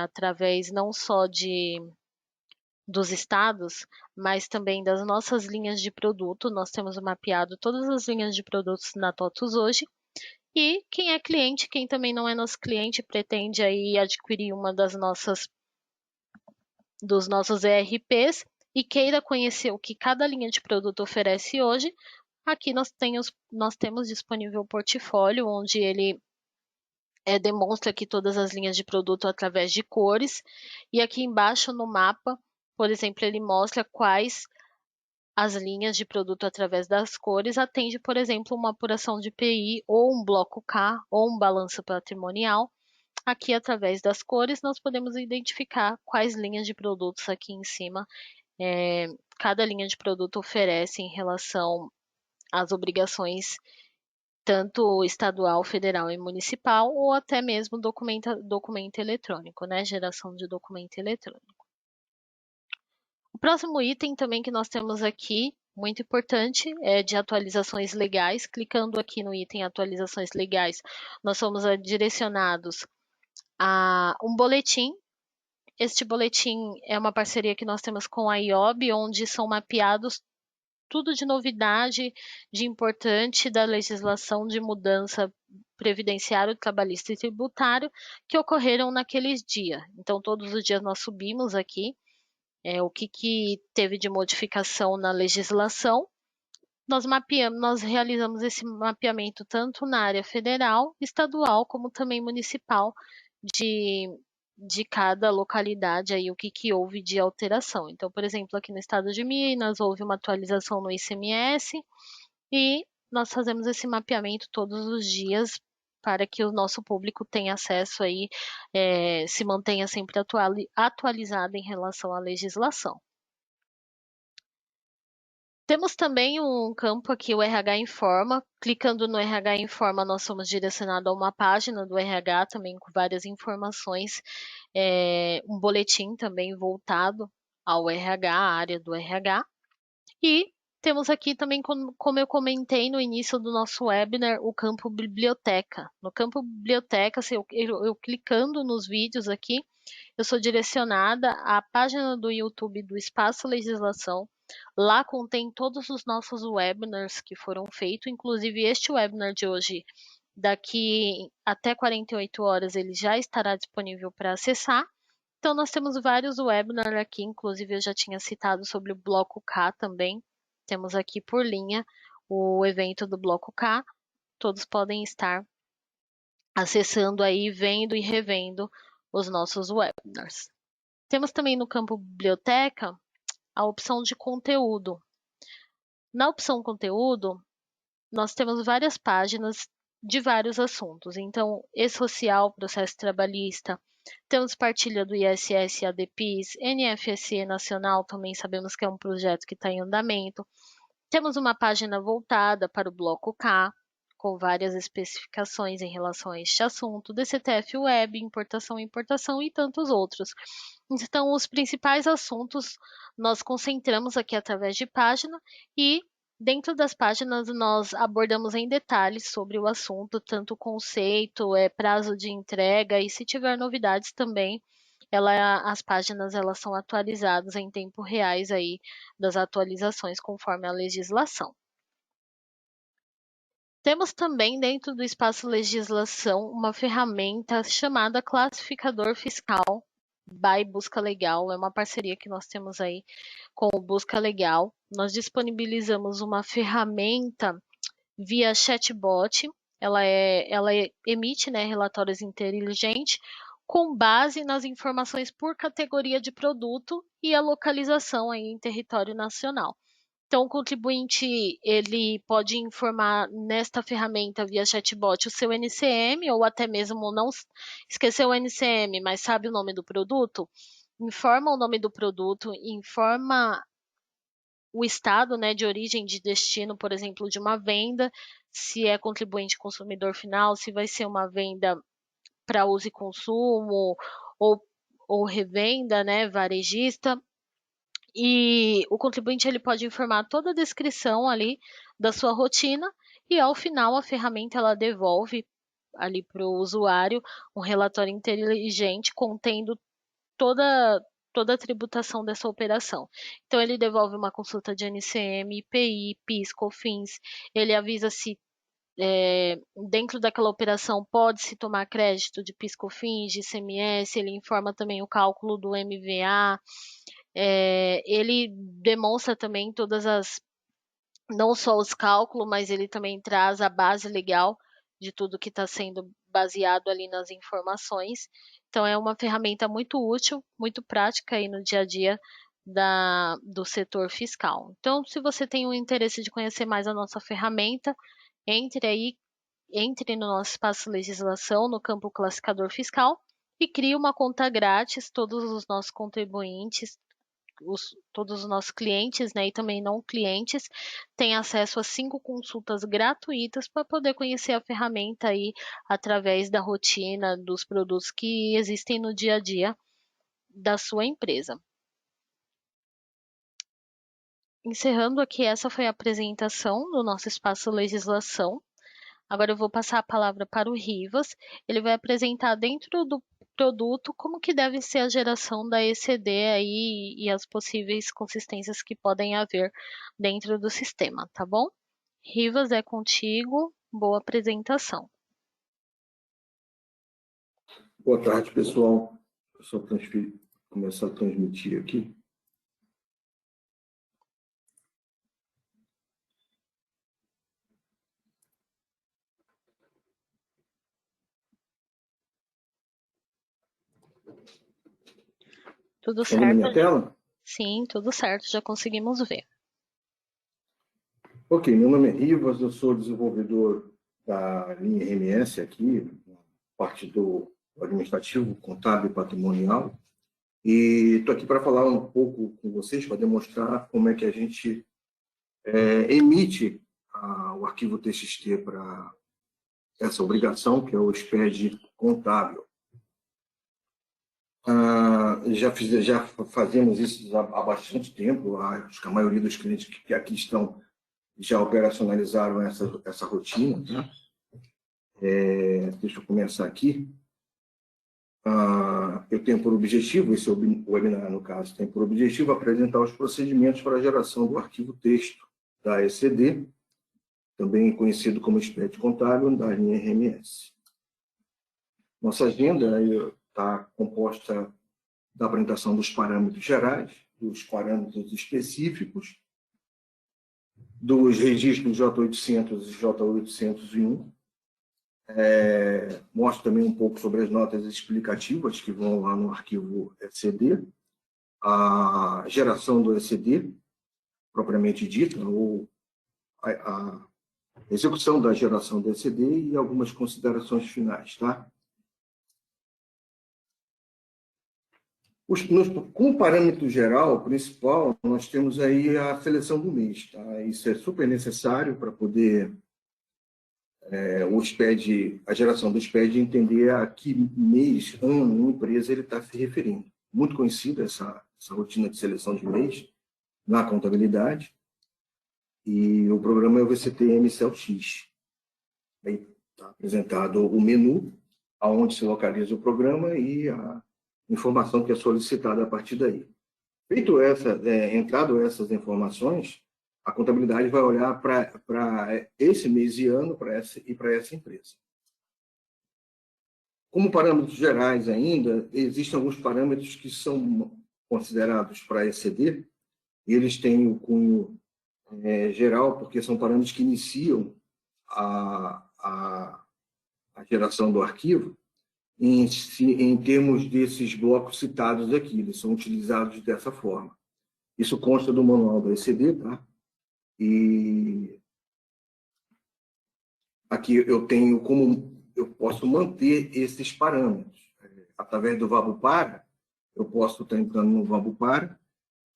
através não só dos estados, mas também das nossas linhas de produto. Nós temos mapeado todas as linhas de produtos na TOTUS hoje. E quem é cliente, quem também não é nosso cliente, pretende aí adquirir uma dos nossos ERPs e queira conhecer o que cada linha de produto oferece hoje, aqui nós temos disponível o portfólio, onde ele demonstra aqui todas as linhas de produto através de cores, e aqui embaixo no mapa, por exemplo, ele mostra quais as linhas de produto através das cores atende, por exemplo, uma apuração de PI, ou um bloco K, ou um balanço patrimonial. Aqui, através das cores, nós podemos identificar quais linhas de produtos aqui em cima cada linha de produto oferece em relação às obrigações tanto estadual, federal e municipal, ou até mesmo documento eletrônico, né? Geração de documento eletrônico. O próximo item também que nós temos aqui, muito importante, é de atualizações legais. Clicando aqui no item atualizações legais, nós somos direcionados a um boletim. Este boletim é uma parceria que nós temos com a IOB, onde são mapeados tudo de novidade, de importante da legislação de mudança previdenciário, trabalhista e tributário que ocorreram naqueles dias. Então, todos os dias nós subimos aqui o que teve de modificação na legislação. Nós realizamos esse mapeamento tanto na área federal, estadual, como também municipal, de cada localidade aí o que houve de alteração. Então, por exemplo, aqui no estado de Minas houve uma atualização no ICMS e nós fazemos esse mapeamento todos os dias para que o nosso público tenha acesso aí, se mantenha sempre atualizado em relação à legislação. Temos também um campo aqui, o RH Informa. Clicando no RH Informa, nós somos direcionados a uma página do RH também com várias informações, um boletim também voltado ao RH, à área do RH. E temos aqui também, como eu comentei no início do nosso webinar, o campo Biblioteca. No campo Biblioteca, eu clicando nos vídeos aqui, eu sou direcionada à página do YouTube do Espaço Legislação. Lá contém todos os nossos webinars que foram feitos, inclusive este webinar de hoje, daqui até 48 horas, ele já estará disponível para acessar. Então, nós temos vários webinars aqui, inclusive eu já tinha citado sobre o Bloco K também. Temos aqui por linha o evento do Bloco K. Todos podem estar acessando aí, vendo e revendo os nossos webinars. Temos também no campo Biblioteca a opção de conteúdo. Na opção conteúdo, nós temos várias páginas de vários assuntos. Então, e-social, processo trabalhista, temos partilha do ISS e ADPIS, NFSE Nacional, também sabemos que é um projeto que está em andamento. Temos uma página voltada para o Bloco K, com várias especificações em relação a este assunto, DCTF Web, importação e importação e tantos outros. Então, os principais assuntos nós concentramos aqui através de página e dentro das páginas nós abordamos em detalhes sobre o assunto, tanto o conceito, prazo de entrega e se tiver novidades também, as páginas elas são atualizadas em tempo reais aí das atualizações conforme a legislação. Temos também dentro do espaço legislação uma ferramenta chamada Classificador Fiscal by Busca Legal. É uma parceria que nós temos aí com o Busca Legal. Nós disponibilizamos uma ferramenta via chatbot. Ela emite, né, relatórios inteligentes com base nas informações por categoria de produto e a localização aí em território nacional. Então, o contribuinte ele pode informar nesta ferramenta via chatbot o seu NCM, ou até mesmo não esquecer o NCM, mas sabe o nome do produto, informa o nome do produto, informa o estado, né, de origem, de destino, por exemplo, de uma venda, se é contribuinte consumidor final, se vai ser uma venda para uso e consumo ou, ou revenda, né, varejista. E o contribuinte ele pode informar toda a descrição ali da sua rotina e ao final a ferramenta ela devolve ali para o usuário um relatório inteligente contendo toda a tributação dessa operação. Então ele devolve uma consulta de NCM, IPI, PIS, COFINS, ele avisa se dentro daquela operação pode-se tomar crédito de PIS, COFINS, de ICMS, ele informa também o cálculo do MVA, ele demonstra também não só os cálculos, mas ele também traz a base legal de tudo que está sendo baseado ali nas informações. Então é uma ferramenta muito útil, muito prática aí no dia a dia do setor fiscal. Então, se você tem o interesse de conhecer mais a nossa ferramenta, entre no nosso espaço legislação, no campo classificador fiscal, e crie uma conta grátis. Todos os nossos contribuintes, todos os nossos clientes, né, e também não clientes, têm acesso a 5 consultas gratuitas para poder conhecer a ferramenta aí através da rotina dos produtos que existem no dia a dia da sua empresa. Encerrando aqui, essa foi a apresentação do nosso espaço legislação. Agora eu vou passar a palavra para o Rivas. Ele vai apresentar dentro do produto como que deve ser a geração da ECD aí e as possíveis consistências que podem haver dentro do sistema, tá bom? Rivas, é contigo. Boa apresentação. Boa tarde, pessoal. Eu só começar a transmitir aqui. Tudo Estão vendo certo? minha tela? Sim, tudo certo, já conseguimos ver. Ok, meu nome é Rivas, eu sou desenvolvedor da linha RMS aqui, parte do administrativo, contábil e patrimonial. E estou aqui para falar um pouco com vocês, para demonstrar como é que a gente emite o arquivo TXT para essa obrigação, que é o SPED contábil. Já fazemos isso há bastante tempo, acho que a maioria dos clientes que aqui estão já operacionalizaram essa rotina. Né? Deixa eu começar aqui. Eu tenho por objetivo, esse webinar, no caso, tem por objetivo apresentar os procedimentos para a geração do arquivo texto da ECD, também conhecido como SPED contábil, da linha RMS. Nossa agenda está composta da apresentação dos parâmetros gerais, dos parâmetros específicos, dos registros J800 e J801. Mostro também um pouco sobre as notas explicativas que vão lá no arquivo ECD, a geração do ECD, propriamente dita, ou a execução da geração do ECD e algumas considerações finais, tá? Como parâmetro geral, principal, nós temos aí a seleção do mês. Tá? Isso é super necessário para poder a geração do SPED entender a que mês, ano, empresa ele está se referindo. Muito conhecida essa rotina de seleção de mês na contabilidade. E o programa é o VCTM CelX. Aí está apresentado o menu, aonde se localiza o programa e a informação que é solicitada a partir daí. Entrado essas informações, a contabilidade vai olhar para esse mês e ano para essa empresa. Como parâmetros gerais ainda, existem alguns parâmetros que são considerados para ECD, e eles têm o cunho geral, porque são parâmetros que iniciam a geração do arquivo, em termos desses blocos citados aqui, eles são utilizados dessa forma. Isso consta do manual do ECD, tá? E aqui eu tenho como eu posso manter esses parâmetros. Através do VABUPARA, eu posso estar entrando no VABUPARA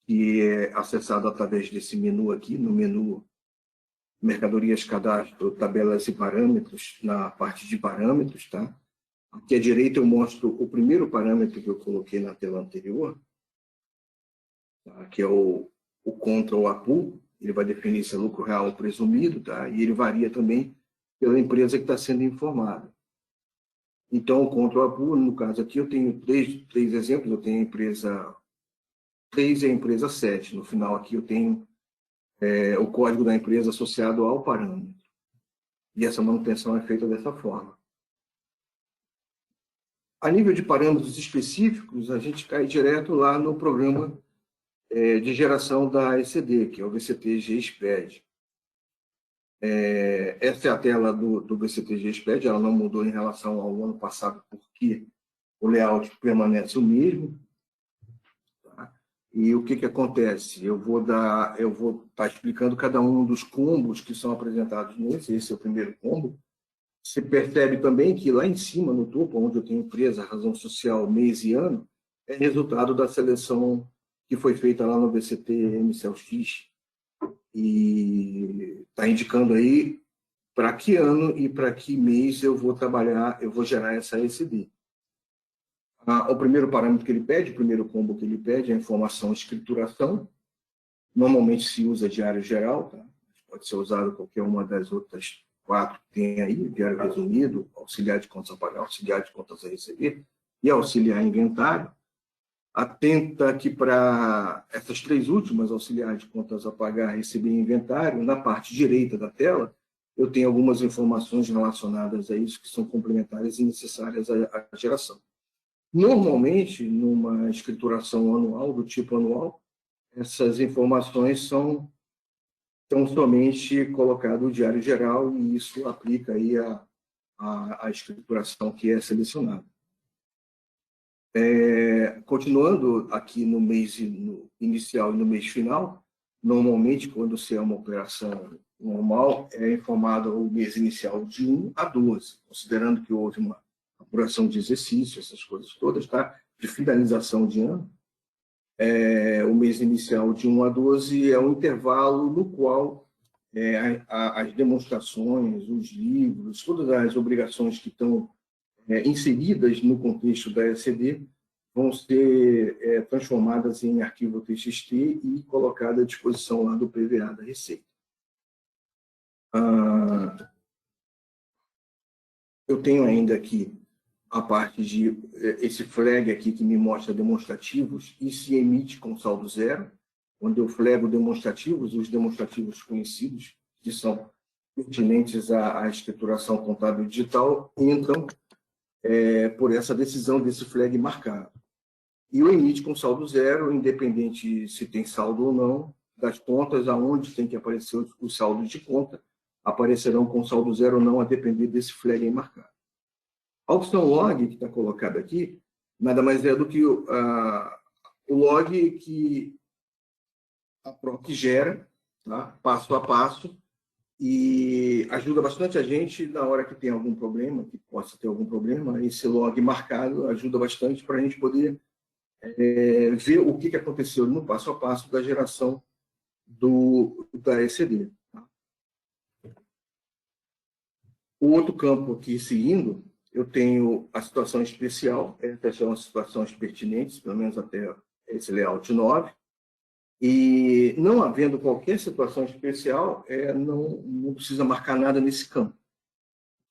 que é acessado através desse menu aqui, no menu Mercadorias, Cadastro, Tabelas e Parâmetros, na parte de parâmetros, tá? Aqui à direita eu mostro o primeiro parâmetro que eu coloquei na tela anterior, tá? Que é o Control APU. Ele vai definir se é lucro real ou presumido, tá? E ele varia também pela empresa que está sendo informada. Então, o Control APU, no caso aqui, eu tenho três exemplos. Eu tenho a empresa 3 e a empresa 7. No final aqui eu tenho o código da empresa associado ao parâmetro. E essa manutenção é feita dessa forma. A nível de parâmetros específicos, a gente cai direto lá no programa de geração da ECD, que é o VCT GSPED. Essa é a tela do VCT GSPED, ela não mudou em relação ao ano passado, porque o layout permanece o mesmo. Tá? E o que acontece? Eu vou estar explicando cada um dos combos que são apresentados nesse. Esse é o primeiro combo. Você percebe também que lá em cima, no topo, onde eu tenho empresa, razão social, mês e ano, é resultado da seleção que foi feita lá no VCT MCLX. E está indicando aí para que ano e para que mês eu vou trabalhar, eu vou gerar essa ECD. O primeiro parâmetro que ele pede, o primeiro combo que ele pede é a informação escrituração. Normalmente se usa diário geral, tá? Pode ser usado qualquer uma das outras 4 que tem aí, diário resumido, auxiliar de contas a pagar, auxiliar de contas a receber e auxiliar inventário. Atenta que para essas 3 últimas, auxiliar de contas a pagar, receber e inventário, na parte direita da tela, eu tenho algumas informações relacionadas a isso que são complementares e necessárias à geração. Normalmente, numa escrituração anual, do tipo anual, essas informações são somente colocadas no diário geral e isso aplica aí a escrituração que é selecionada. Continuando aqui no mês inicial e no mês final, normalmente, quando se é uma operação normal, é informado o mês inicial de 1 a 12, considerando que houve uma apuração de exercício, essas coisas todas, tá? De finalização de ano. O mês inicial de 1 a 12 é um intervalo no qual as demonstrações, os livros, todas as obrigações que estão inseridas no contexto da ECD vão ser transformadas em arquivo TXT e colocadas à disposição lá do PVA da Receita. Eu tenho ainda aqui a parte de esse flag aqui que me mostra demonstrativos e se emite com saldo zero. Quando eu flego demonstrativos, os demonstrativos conhecidos, que são pertinentes à escrituração contábil digital, entram por essa decisão desse flag marcado. E o emite com saldo zero, independente se tem saldo ou não, das contas, aonde tem que aparecer os saldos de conta, aparecerão com saldo zero ou não, a depender desse flag marcado. A opção log, que está colocada aqui, nada mais é do que o log que a PROC gera, tá? Passo a passo, e ajuda bastante a gente na hora que tem algum problema, que possa ter algum problema. Esse log marcado ajuda bastante para a gente poder ver o que aconteceu no passo a passo da geração da ECD. Tá? O outro campo aqui, seguindo, eu tenho a situação especial, essas são as situações pertinentes, pelo menos até esse layout 9, e não havendo qualquer situação especial, não precisa marcar nada nesse campo.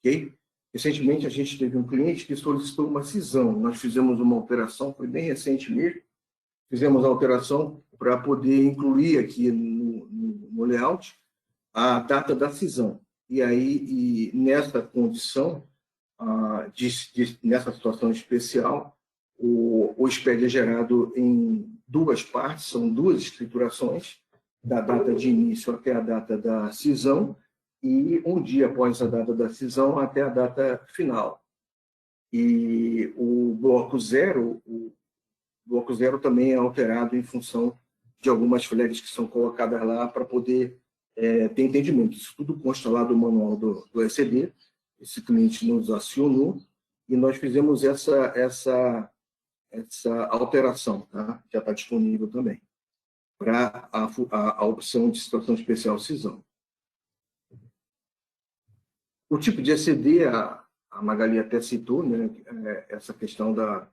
Okay? Recentemente, a gente teve um cliente que solicitou uma cisão. Nós fizemos uma operação, foi bem recente mesmo, fizemos a alteração para poder incluir aqui no layout a data da cisão. E aí, nessa condição, nessa situação especial, o SPED é gerado em 2 partes, são 2 escriturações, da data de início até a data da cisão, e um dia após a data da cisão até a data final. E o bloco zero também é alterado em função de algumas flags que são colocadas lá para poder ter entendimento. Isso tudo consta lá do manual do ECD. Esse cliente nos acionou e nós fizemos essa alteração, tá? Já está disponível também. para a opção de situação especial cisão. O tipo de ECD, a Magali até citou, né, essa questão da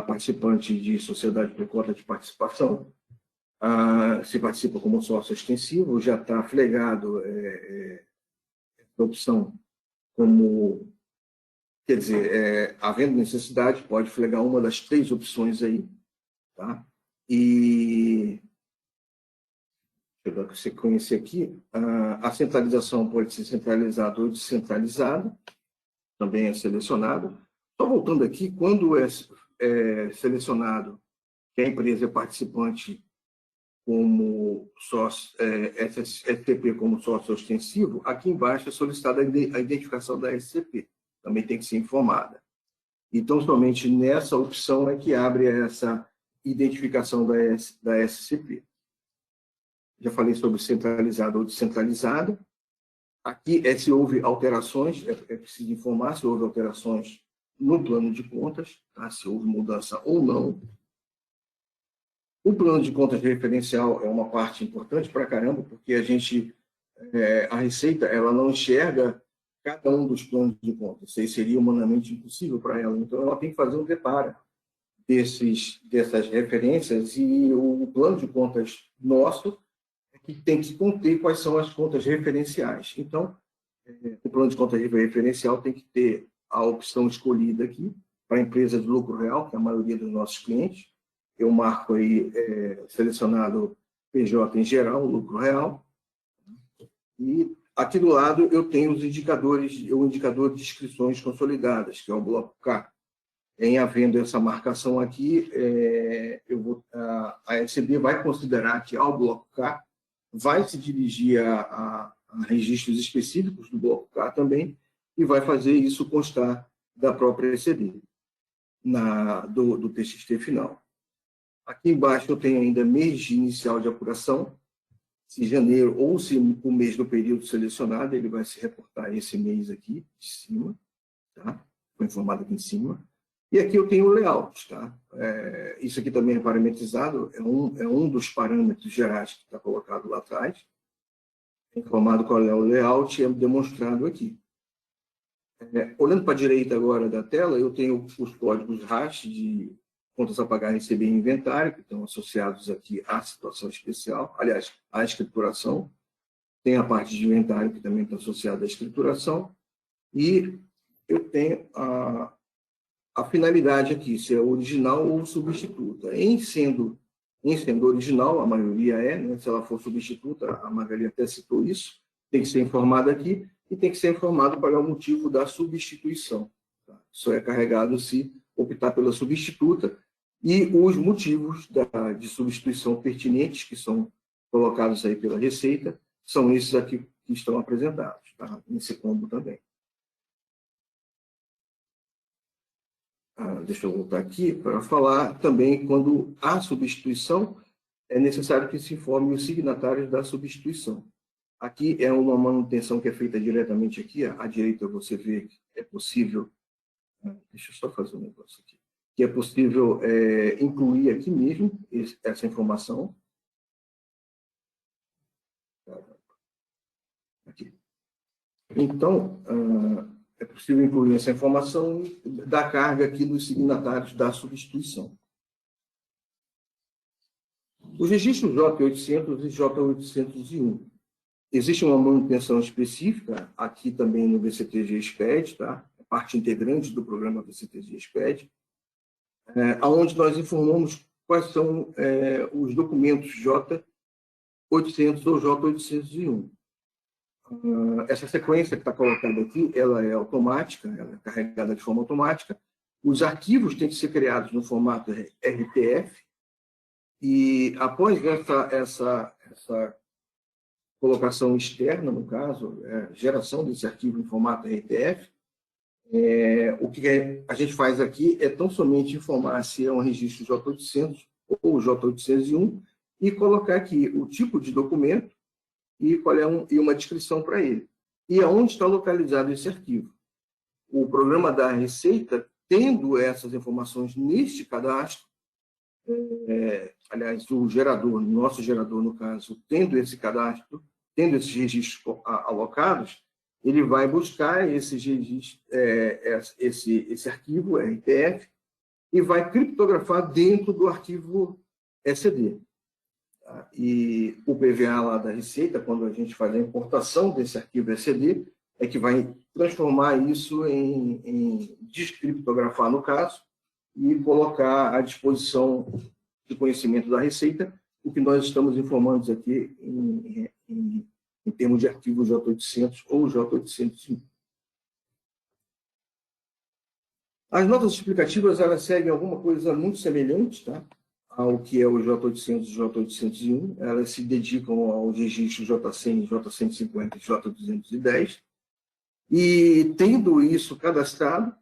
participante de sociedade por cota de participação. Se participa como sócio extensivo, já está flegado a opção como, quer dizer, havendo necessidade, pode flegar uma das 3 opções aí, tá? E deixa eu dar sequência aqui. A centralização pode ser centralizada ou descentralizada, também é selecionado. Só voltando aqui, quando é selecionado que a empresa é participante como sócio, SCP como sócio ostensivo, aqui embaixo é solicitada a identificação da SCP, também tem que ser informada. Então, somente nessa opção é que abre essa identificação da SCP. Já falei sobre centralizado ou descentralizado. Aqui se houve alterações, é preciso informar se houve alterações no plano de contas, tá? Se houve mudança ou não. O plano de contas referencial é uma parte importante para caramba, porque a Receita ela não enxerga cada um dos planos de contas. Isso seria humanamente impossível para ela. Então, ela tem que fazer um reparo dessas referências, e o plano de contas nosso é que tem que conter quais são as contas referenciais. Então, o plano de contas referencial tem que ter a opção escolhida aqui para a empresa de lucro real, que é a maioria dos nossos clientes. Eu marco aí selecionado PJ em geral, lucro real. E aqui do lado eu tenho os indicadores, o indicador de inscrições consolidadas, que é o bloco K. Em havendo essa marcação aqui, a SCB vai considerar que ao bloco K vai se dirigir a registros específicos do bloco K também, e vai fazer isso constar da própria ECD, do TXT final. Aqui embaixo eu tenho ainda mês inicial de apuração, se janeiro ou se o mês do período selecionado, ele vai se reportar esse mês aqui de cima, tá? Foi informado aqui em cima. E aqui eu tenho o layout, tá? Isso aqui também é parametrizado, é um dos parâmetros gerais que está colocado lá atrás. Informado qual é o layout, é demonstrado aqui. Olhando para a direita agora da tela, eu tenho os códigos hash de contas a pagar, receber e inventário, que estão associados aqui à situação especial, aliás, à escrituração. Tem a parte de inventário, que também está associada à escrituração. E eu tenho a finalidade aqui, se é original ou substituta. Em sendo original, a maioria né? Se ela for substituta, a Magali até citou isso, tem que ser informada aqui, e tem que ser informado para o motivo da substituição. Tá? Isso é carregado se optar pela substituta, e os motivos de substituição pertinentes, que são colocados aí pela Receita, são esses aqui que estão apresentados, tá? Nesse combo também. Deixa eu voltar aqui para falar também quando há substituição, é necessário que se informe os signatários da substituição. Aqui é uma manutenção que é feita diretamente aqui, à direita você vê que é possível, deixa eu só fazer um negócio aqui, que é possível incluir aqui mesmo essa informação. Aqui. Então, é possível incluir essa informação da carga aqui dos signatários da substituição. Os registros J800 e J801. Existe uma manutenção específica aqui também no VCTG-SPED, tá? Parte integrante do programa VCTG-SPED, onde nós informamos quais são os documentos J800 ou J801. Essa sequência que está colocada aqui, ela é automática, ela é carregada de forma automática. Os arquivos têm que ser criados no formato RTF, e após essa colocação externa, no caso, geração desse arquivo em formato RTF, o que a gente faz aqui é tão somente informar se é um registro J800 ou J801 e colocar aqui o tipo de documento e uma descrição para ele. E aonde está localizado esse arquivo. O programa da Receita, tendo essas informações neste cadastro, aliás, o gerador, nosso gerador, no caso, tendo esse cadastro, tendo esses registros alocados, ele vai buscar esses registros, esse arquivo RTF e vai criptografar dentro do arquivo SCD. Tá? E o PVA lá da Receita, quando a gente faz a importação desse arquivo SCD, é que vai transformar isso em descriptografar, no caso, e colocar à disposição de conhecimento da Receita o que nós estamos informando aqui em termos de arquivo J800 ou J801. As notas explicativas, elas seguem alguma coisa muito semelhante, tá, ao que é o J800 e J801. Elas se dedicam aos registros J100, J150 e J210. E, tendo isso cadastrado,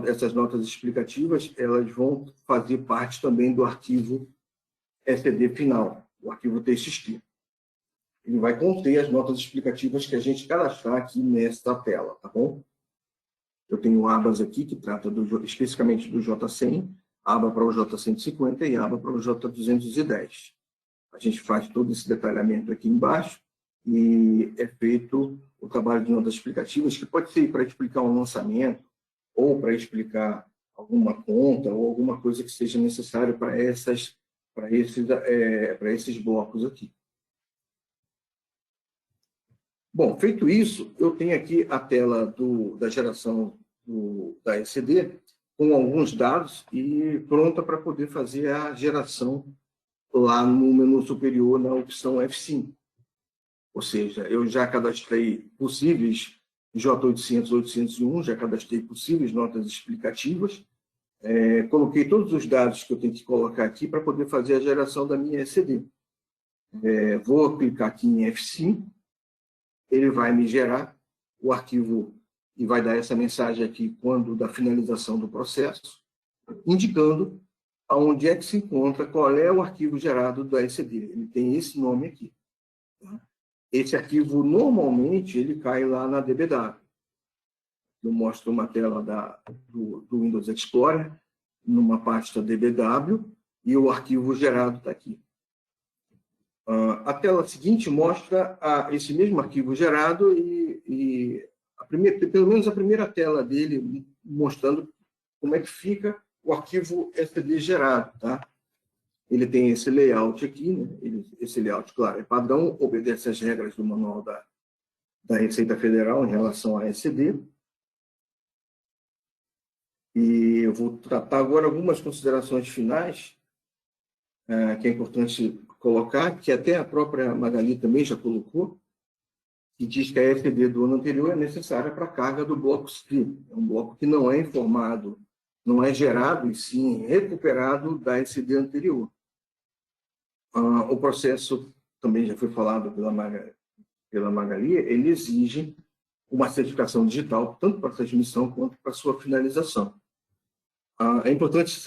essas notas explicativas, elas vão fazer parte também do arquivo SCD final, o arquivo TXT. Ele vai conter as notas explicativas que a gente cadastrar aqui nesta tela, tá bom? Eu tenho abas aqui que trata especificamente do J100, aba para o J150 e aba para o J210. A gente faz todo esse detalhamento aqui embaixo e é feito o trabalho de notas explicativas, que pode ser para explicar um lançamento ou para explicar alguma conta ou alguma coisa que seja necessária para esses blocos aqui. Bom, feito isso, eu tenho aqui a tela da geração da SCD com alguns dados e pronta para poder fazer a geração lá no menu superior na opção F5. Ou seja, eu já cadastrei possíveis J800, 801, já cadastrei possíveis notas explicativas, coloquei todos os dados que eu tenho que colocar aqui para poder fazer a geração da minha SCD. Vou clicar aqui em F5, ele vai me gerar o arquivo e vai dar essa mensagem aqui quando da finalização do processo, indicando aonde é que se encontra, qual é o arquivo gerado da SCD. Ele tem esse nome aqui. Tá? Esse arquivo, normalmente, ele cai lá na DBW. Eu mostro uma tela do Windows Explorer, numa pasta DBW, e o arquivo gerado está aqui. A tela seguinte mostra esse mesmo arquivo gerado e pelo menos a primeira tela dele mostrando como é que fica o arquivo SCD gerado. Tá? Ele tem esse layout aqui, né? Esse layout, claro, é padrão, obedece às regras do manual da Receita Federal em relação a SCD. E eu vou tratar agora algumas considerações finais, que é importante colocar, que até a própria Magali também já colocou, que diz que a SCD do ano anterior é necessária para a carga do bloco SCRI. É um bloco que não é informado, não é gerado, e sim recuperado da SCD anterior. O processo, também já foi falado pela Magali, ele exige uma certificação digital, tanto para a transmissão quanto para a sua finalização. É importante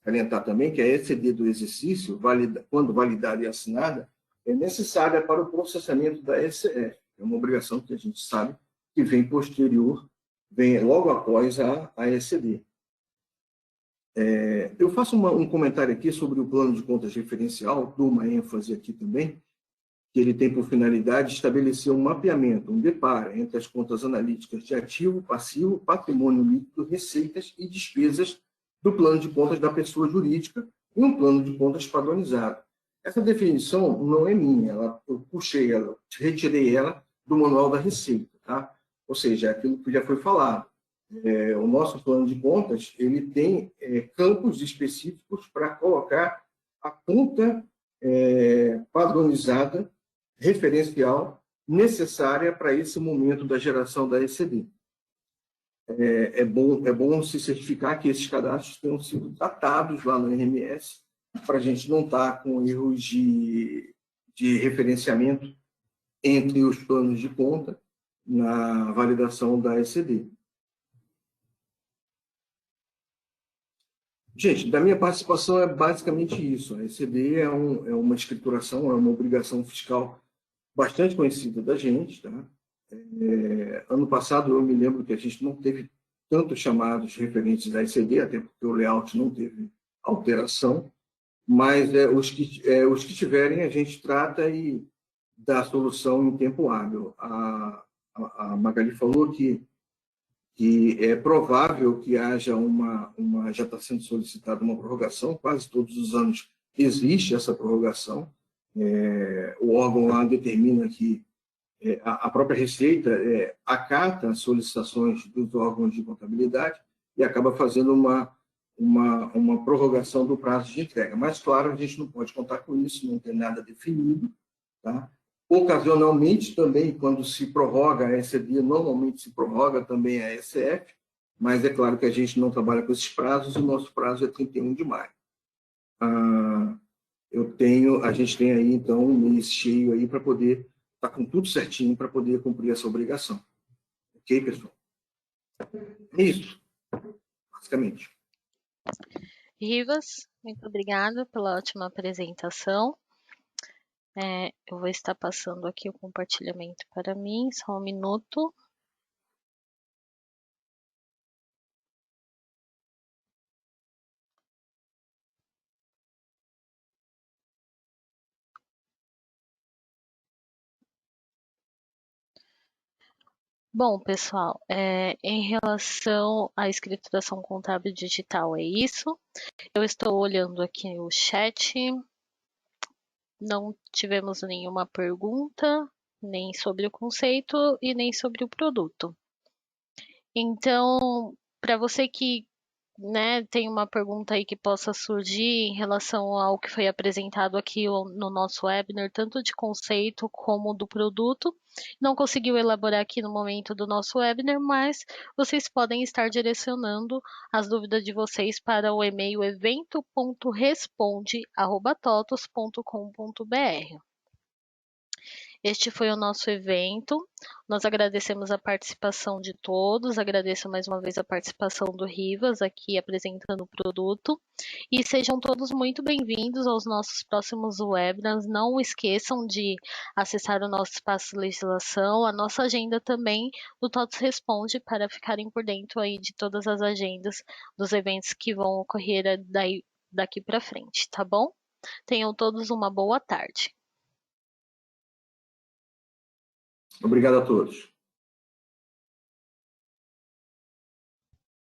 salientar também que a SCD do exercício, quando validada e assinada, é necessária para o processamento da SCF. É uma obrigação que a gente sabe que vem posterior, vem logo após a SCD. Eu faço um comentário aqui sobre o plano de contas referencial, dou uma ênfase aqui também, que ele tem por finalidade estabelecer um mapeamento, um deparo entre as contas analíticas de ativo, passivo, patrimônio líquido, receitas e despesas do plano de contas da pessoa jurídica e um plano de contas padronizado. Essa definição não é minha, eu puxei ela, retirei ela do manual da Receita, tá? Ou seja, é aquilo que já foi falado. O nosso plano de contas ele tem campos específicos para colocar a conta padronizada, referencial, necessária para esse momento da geração da SCD. É bom se certificar que esses cadastros tenham sido datados lá no RMS, para a gente não estar com erros de referenciamento entre os planos de conta na validação da SCD. Gente, da minha participação é basicamente isso. A SCD é uma escrituração, é uma obrigação fiscal bastante conhecida da gente. Tá? Ano passado, eu me lembro que a gente não teve tantos chamados referentes da SCD, até porque o layout não teve alteração, mas os que tiverem a gente trata e dá solução em tempo hábil. A Magali falou que é provável que haja já está sendo solicitada uma prorrogação, quase todos os anos existe essa prorrogação. O órgão lá determina que a própria Receita acata as solicitações dos órgãos de contabilidade e acaba fazendo uma prorrogação do prazo de entrega. Mas, claro, a gente não pode contar com isso, não tem nada definido. Tá? Ocasionalmente, também, quando se prorroga a ECD, normalmente se prorroga também a ECF, mas é claro que a gente não trabalha com esses prazos, e o nosso prazo é 31 de maio. A gente tem aí, então, um mês cheio aí para poder estar com tudo certinho para poder cumprir essa obrigação. Ok, pessoal? É isso, basicamente. Rivas, muito obrigada pela ótima apresentação. Eu vou estar passando aqui o compartilhamento para mim, só um minuto. Bom, pessoal, em relação à escrituração contábil digital, é isso. Eu estou olhando aqui o chat, não tivemos nenhuma pergunta, nem sobre o conceito e nem sobre o produto. Então, para você que tem uma pergunta aí que possa surgir em relação ao que foi apresentado aqui no nosso webinar, tanto de conceito como do produto, não conseguiu elaborar aqui no momento do nosso webinar, mas vocês podem estar direcionando as dúvidas de vocês para o e-mail evento.responde@totos.com.br. Este foi o nosso evento. Nós agradecemos a participação de todos. Agradeço mais uma vez a participação do Rivas aqui apresentando o produto. E sejam todos muito bem-vindos aos nossos próximos webinars. Não esqueçam de acessar o nosso espaço de legislação, a nossa agenda também do TOTS Responde, para ficarem por dentro aí de todas as agendas dos eventos que vão ocorrer daqui para frente, tá bom? Tenham todos uma boa tarde. Obrigado a todos.